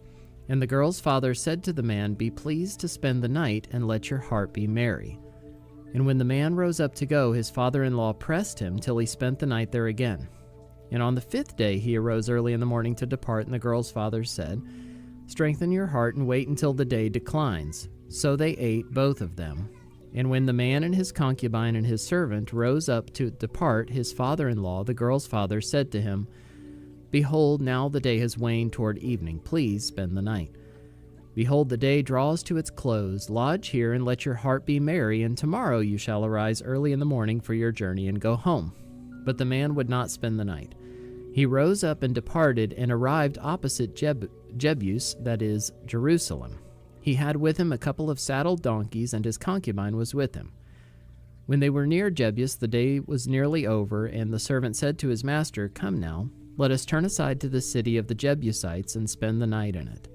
And the girl's father said to the man, "Be pleased to spend the night, and let your heart be merry." And when the man rose up to go, his father-in-law pressed him till he spent the night there again. And on the 5th day he arose early in the morning to depart, and the girl's father said, "Strengthen your heart and wait until the day declines." So they ate, both of them. And when the man and his concubine and his servant rose up to depart, his father-in-law, the girl's father, said to him, "Behold, now the day has waned toward evening. Please spend the night. Behold, the day draws to its close. Lodge here and let your heart be merry, and tomorrow you shall arise early in the morning for your journey and go home." But the man would not spend the night. He rose up and departed, and arrived opposite Jebus, that is, Jerusalem. He had with him a couple of saddled donkeys, and his concubine was with him. When they were near Jebus, the day was nearly over, and the servant said to his master, "Come now, let us turn aside to the city of the Jebusites and spend the night in it."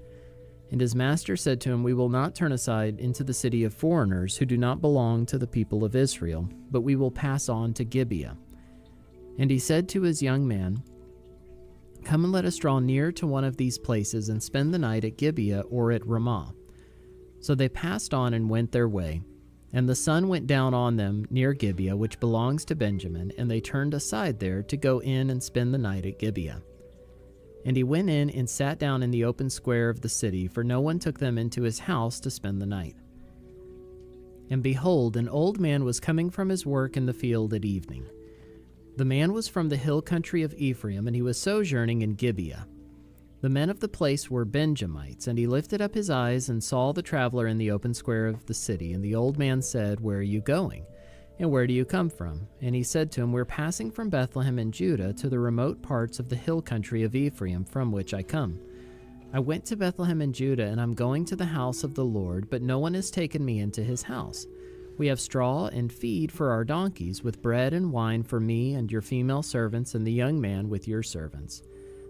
And his master said to him, "We will not turn aside into the city of foreigners who do not belong to the people of Israel, but we will pass on to Gibeah." And he said to his young man, "Come and let us draw near to one of these places and spend the night at Gibeah or at Ramah." So they passed on and went their way. And the sun went down on them near Gibeah, which belongs to Benjamin, and they turned aside there to go in and spend the night at Gibeah. And he went in and sat down in the open square of the city, for no one took them into his house to spend the night. And behold, an old man was coming from his work in the field at evening. The man was from the hill country of Ephraim, and he was sojourning in Gibeah. The men of the place were Benjamites, and he lifted up his eyes and saw the traveler in the open square of the city. And the old man said, "Where are you going? And where do you come from?" And he said to him, "We're passing from Bethlehem in Judah to the remote parts of the hill country of Ephraim, from which I come. I went to Bethlehem in Judah, and I'm going to the house of the Lord, but no one has taken me into his house. We have straw and feed for our donkeys, with bread and wine for me and your female servants and the young man with your servants.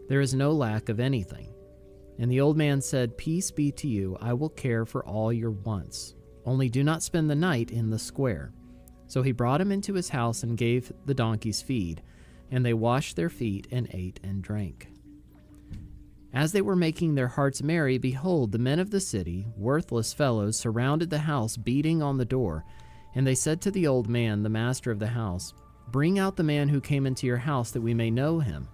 There is no lack of anything." And the old man said, "Peace be to you, I will care for all your wants. Only do not spend the night in the square." So he brought him into his house and gave the donkeys feed, and they washed their feet and ate and drank. As they were making their hearts merry, behold, the men of the city, worthless fellows, surrounded the house, beating on the door. And they said to the old man, the master of the house, "Bring out the man who came into your house, that we may know him."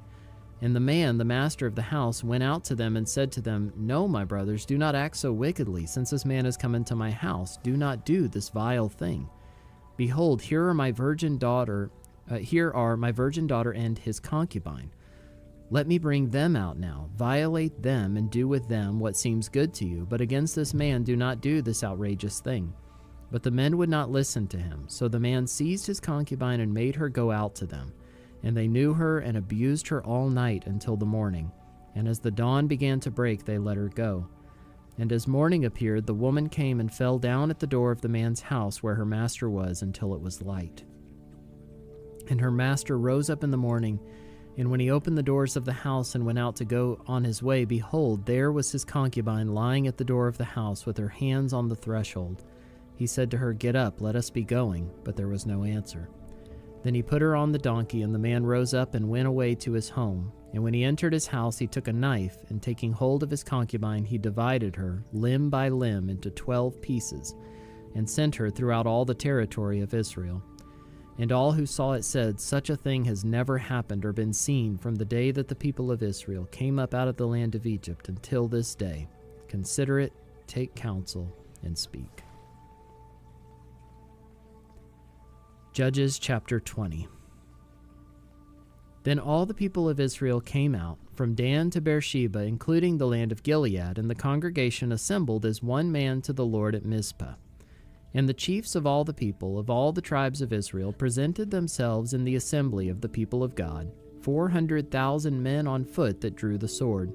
And the man, the master of the house, went out to them and said to them, "No, my brothers, do not act so wickedly. Since this man has come into my house, do not do this vile thing. Behold, here are my virgin daughter and his concubine. Let me bring them out now, violate them, and do with them what seems good to you. But against this man do not do this outrageous thing." But the men would not listen to him. So the man seized his concubine and made her go out to them. And they knew her and abused her all night until the morning. And as the dawn began to break, they let her go. And as morning appeared, the woman came and fell down at the door of the man's house where her master was until it was light. And her master rose up in the morning, and when he opened the doors of the house and went out to go on his way, behold, there was his concubine lying at the door of the house with her hands on the threshold. He said to her, "Get up, let us be going." But there was no answer. Then he put her on the donkey, and the man rose up and went away to his home. And when he entered his house, he took a knife, and taking hold of his concubine, he divided her, limb by limb, into 12 pieces, and sent her throughout all the territory of Israel. And all who saw it said, "Such a thing has never happened or been seen from the day that the people of Israel came up out of the land of Egypt until this day. Consider it, take counsel, and speak." Judges chapter 20. Then all the people of Israel came out, from Dan to Beersheba, including the land of Gilead, and the congregation assembled as one man to the Lord at Mizpah. And the chiefs of all the people, of all the tribes of Israel, presented themselves in the assembly of the people of God, 400,000 men on foot that drew the sword.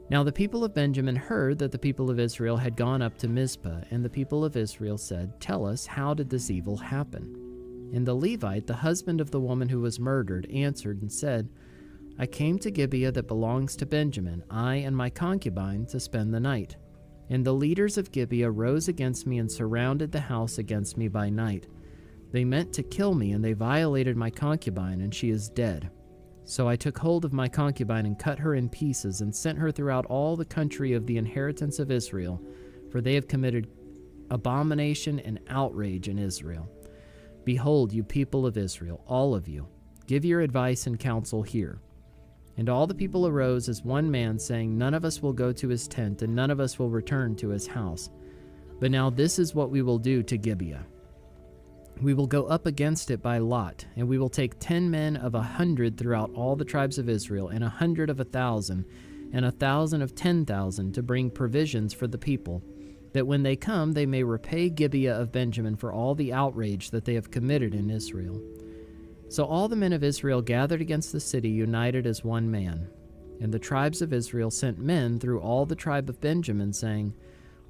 Now the people of Benjamin heard that the people of Israel had gone up to Mizpah, and the people of Israel said, "Tell us, how did this evil happen?" And the Levite, the husband of the woman who was murdered, answered and said, "I came to Gibeah that belongs to Benjamin, I and my concubine, to spend the night. And the leaders of Gibeah rose against me and surrounded the house against me by night. They meant to kill me, and they violated my concubine, and she is dead. So I took hold of my concubine and cut her in pieces, and sent her throughout all the country of the inheritance of Israel, for they have committed abomination and outrage in Israel. Behold, you people of Israel, all of you, give your advice and counsel here." And all the people arose as one man, saying, "None of us will go to his tent, and none of us will return to his house. But now this is what we will do to Gibeah. We will go up against it by lot, and we will take 10 men of 100 throughout all the tribes of Israel, and 100 of 1,000, and 1,000 of 10,000, to bring provisions for the people, that when they come they may repay Gibeah of Benjamin for all the outrage that they have committed in Israel." So all the men of Israel gathered against the city, united as one man. And the tribes of Israel sent men through all the tribe of Benjamin, saying,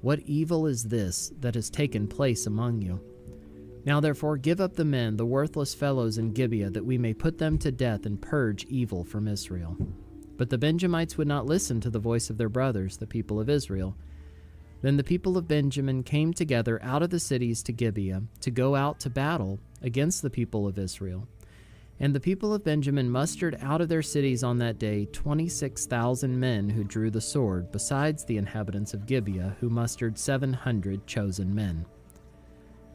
"What evil is this that has taken place among you? Now therefore give up the men, the worthless fellows in Gibeah, that we may put them to death and purge evil from Israel." But the Benjamites would not listen to the voice of their brothers, the people of Israel. Then the people of Benjamin came together out of the cities to Gibeah, to go out to battle against the people of Israel. And the people of Benjamin mustered out of their cities on that day 26,000 men who drew the sword, besides the inhabitants of Gibeah, who mustered 700 chosen men.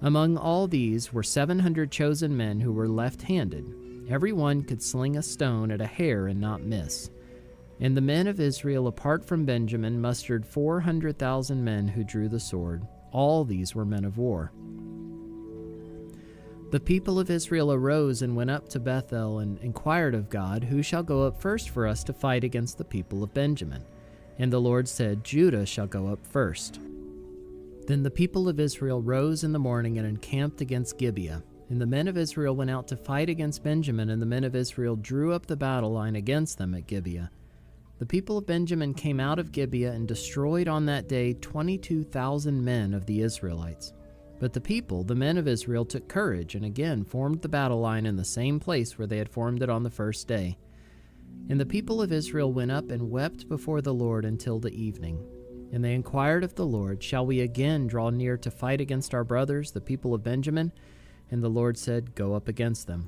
Among all these were 700 chosen men who were left-handed. Every one could sling a stone at a hair and not miss. And the men of Israel apart from Benjamin mustered 400,000 men who drew the sword. All these were men of war. The people of Israel arose and went up to Bethel and inquired of God, "Who shall go up first for us to fight against the people of Benjamin?" And the Lord said, "Judah shall go up first." Then the people of Israel rose in the morning and encamped against Gibeah. And the men of Israel went out to fight against Benjamin, and the men of Israel drew up the battle line against them at Gibeah. The people of Benjamin came out of Gibeah and destroyed on that day 22,000 men of the Israelites. But the people, the men of Israel, took courage and again formed the battle line in the same place where they had formed it on the first day. And the people of Israel went up and wept before the Lord until the evening. And they inquired of the Lord, "Shall we again draw near to fight against our brothers, the people of Benjamin?" And the Lord said, "Go up against them."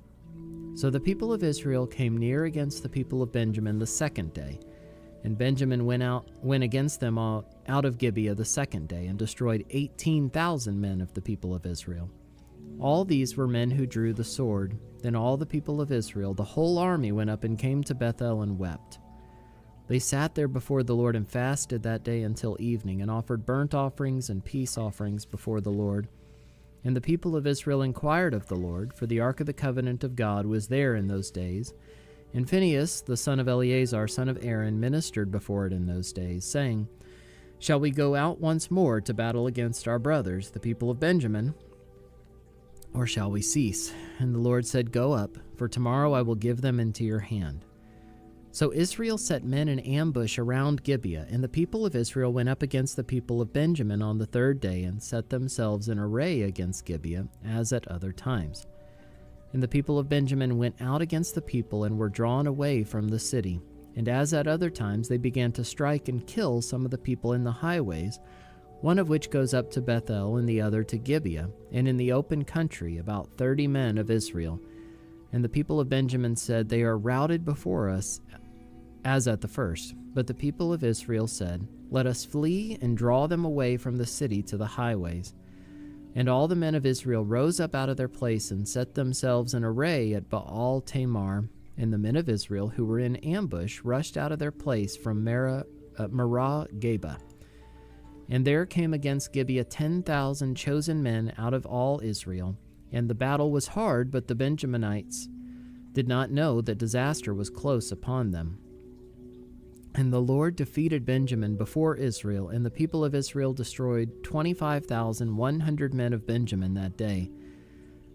So the people of Israel came near against the people of Benjamin the second day. And Benjamin went against them out of Gibeah the second day, and destroyed 18,000 men of the people of Israel. All these were men who drew the sword. Then all the people of Israel, the whole army, went up and came to Bethel and wept. They sat there before the Lord and fasted that day until evening, and offered burnt offerings and peace offerings before the Lord. And the people of Israel inquired of the Lord, for the ark of the covenant of God was there in those days. And Phinehas, the son of Eleazar, son of Aaron, ministered before it in those days, saying, "Shall we go out once more to battle against our brothers, the people of Benjamin? Or shall we cease?" And the Lord said, "Go up, for tomorrow I will give them into your hand." So Israel set men in ambush around Gibeah, and the people of Israel went up against the people of Benjamin on the third day, and set themselves in array against Gibeah, as at other times. And the people of Benjamin went out against the people, and were drawn away from the city. And as at other times, they began to strike and kill some of the people in the highways, one of which goes up to Bethel, and the other to Gibeah, and in the open country about 30 men of Israel. And the people of Benjamin said, "They are routed before us, as at the first." But the people of Israel said, "Let us flee and draw them away from the city to the highways." And all the men of Israel rose up out of their place and set themselves in array at Baal Tamar. And the men of Israel who were in ambush rushed out of their place from Merah-Geba. And there came against Gibeah 10,000 chosen men out of all Israel. And the battle was hard, but the Benjaminites did not know that disaster was close upon them. And the Lord defeated Benjamin before Israel, and the people of Israel destroyed 25,100 men of Benjamin that day.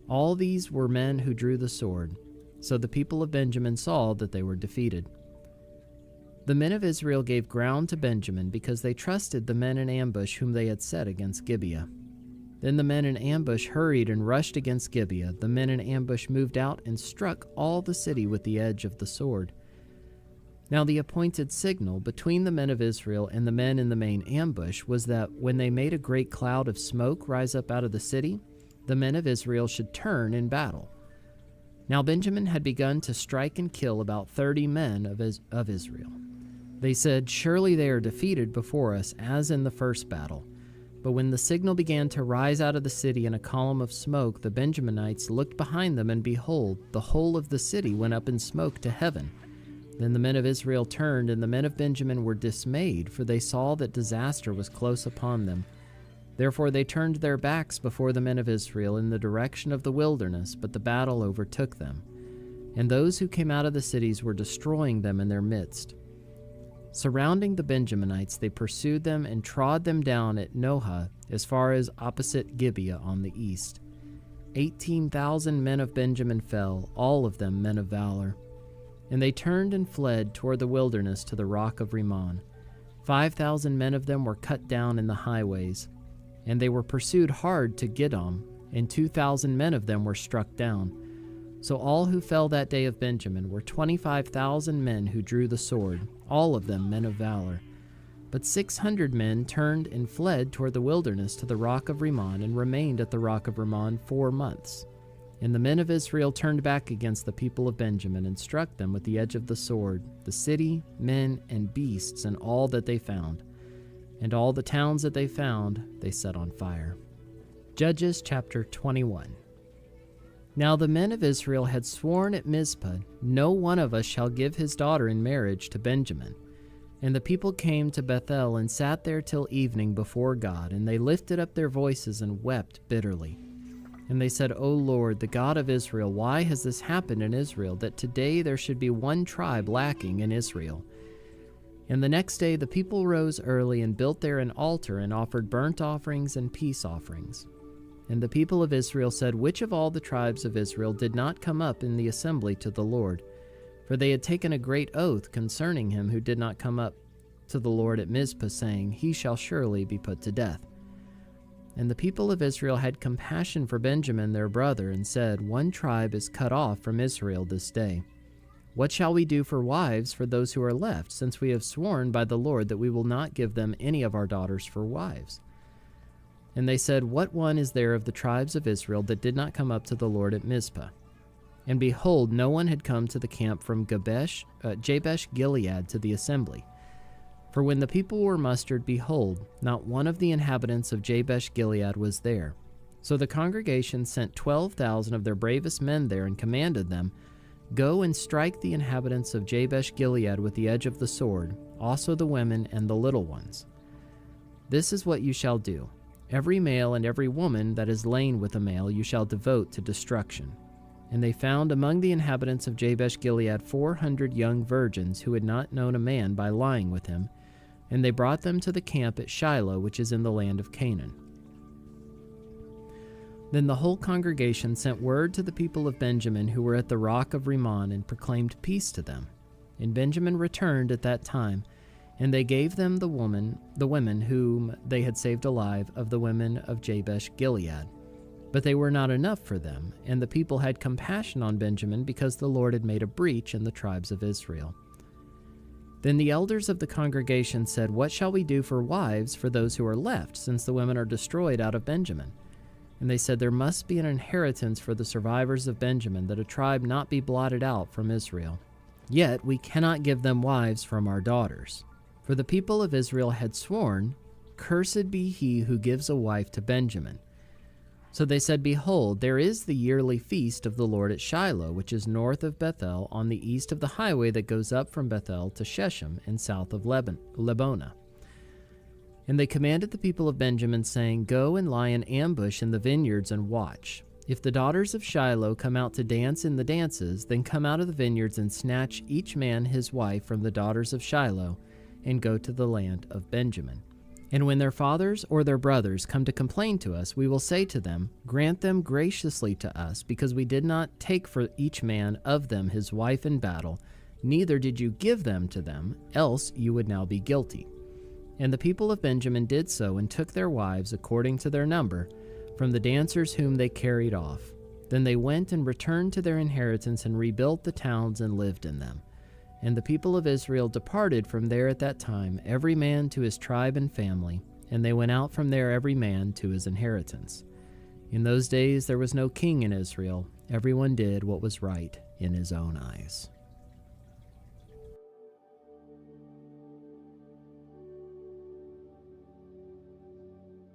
All these were men who drew the sword. So the people of Benjamin saw that they were defeated. The men of Israel gave ground to Benjamin, because they trusted the men in ambush whom they had set against Gibeah. Then the men in ambush hurried and rushed against Gibeah. The men in ambush moved out and struck all the city with the edge of the sword. Now the appointed signal between the men of Israel and the men in the main ambush was that when they made a great cloud of smoke rise up out of the city, the men of Israel should turn in battle. Now Benjamin had begun to strike and kill about 30 men of Israel. They said, "Surely they are defeated before us, as in the first battle." But when the signal began to rise out of the city in a column of smoke, the Benjaminites looked behind them, and behold, the whole of the city went up in smoke to heaven. Then the men of Israel turned, and the men of Benjamin were dismayed, for they saw that disaster was close upon them. Therefore they turned their backs before the men of Israel in the direction of the wilderness, but the battle overtook them. And those who came out of the cities were destroying them in their midst. Surrounding the Benjaminites, they pursued them and trod them down at Nohah, as far as opposite Gibeah on the east. 18,000 men of Benjamin fell, all of them men of valor. And they turned and fled toward the wilderness to the rock of Rimmon. 5,000 men of them were cut down in the highways. And they were pursued hard to Gidom, and 2,000 men of them were struck down. So all who fell that day of Benjamin were 25,000 men who drew the sword, all of them men of valor. But 600 men turned and fled toward the wilderness to the rock of Rimmon, and remained at the rock of Rimmon 4 months. And the men of Israel turned back against the people of Benjamin and struck them with the edge of the sword, the city, men, and beasts, and all that they found. And all the towns that they found, they set on fire. Judges chapter 21. Now the men of Israel had sworn at Mizpah, "No one of us shall give his daughter in marriage to Benjamin." And the people came to Bethel and sat there till evening before God, and they lifted up their voices and wept bitterly. And they said, "O Lord, the God of Israel, why has this happened in Israel, that today there should be one tribe lacking in Israel?" And the next day the people rose early and built there an altar and offered burnt offerings and peace offerings. And the people of Israel said, "Which of all the tribes of Israel did not come up in the assembly to the Lord?" For they had taken a great oath concerning him who did not come up to the Lord at Mizpah, saying, "He shall surely be put to death." And the people of Israel had compassion for Benjamin their brother, and said, "One tribe is cut off from Israel this day. What shall we do for wives for those who are left, since we have sworn by the Lord that we will not give them any of our daughters for wives?" And they said, "What one is there of the tribes of Israel that did not come up to the Lord at Mizpah?" And behold, no one had come to the camp from Jabesh Gilead to the assembly. For when the people were mustered, behold, not one of the inhabitants of Jabesh Gilead was there. So the congregation sent 12,000 of their bravest men there, and commanded them, "Go and strike the inhabitants of Jabesh Gilead with the edge of the sword, also the women and the little ones. This is what you shall do. Every male and every woman that is lain with a male you shall devote to destruction." And they found among the inhabitants of Jabesh Gilead 400 young virgins who had not known a man by lying with him, and they brought them to the camp at Shiloh, which is in the land of Canaan. Then the whole congregation sent word to the people of Benjamin who were at the rock of Rimmon, and proclaimed peace to them. And Benjamin returned at that time, and they gave them the women whom they had saved alive of the women of Jabesh Gilead. But they were not enough for them, and the people had compassion on Benjamin, because the Lord had made a breach in the tribes of Israel. Then the elders of the congregation said, "What shall we do for wives for those who are left, since the women are destroyed out of Benjamin?" And they said, "There must be an inheritance for the survivors of Benjamin, that a tribe not be blotted out from Israel. Yet we cannot give them wives from our daughters." For the people of Israel had sworn, "Cursed be he who gives a wife to Benjamin." So they said, "Behold, there is the yearly feast of the Lord at Shiloh, which is north of Bethel, on the east of the highway that goes up from Bethel to Shechem, and south of Lebonah." And they commanded the people of Benjamin, saying, "Go and lie in ambush in the vineyards and watch. If the daughters of Shiloh come out to dance in the dances, then come out of the vineyards and snatch each man his wife from the daughters of Shiloh, and go to the land of Benjamin. And when their fathers or their brothers come to complain to us, we will say to them, Grant them graciously to us, because we did not take for each man of them his wife in battle, neither did you give them to them, else you would now be guilty." And the people of Benjamin did so, and took their wives according to their number, from the dancers whom they carried off. Then they went and returned to their inheritance, and rebuilt the towns and lived in them. And the people of Israel departed from there at that time, every man to his tribe and family, and they went out from there every man to his inheritance. In those days there was no king in Israel. Everyone did what was right in his own eyes.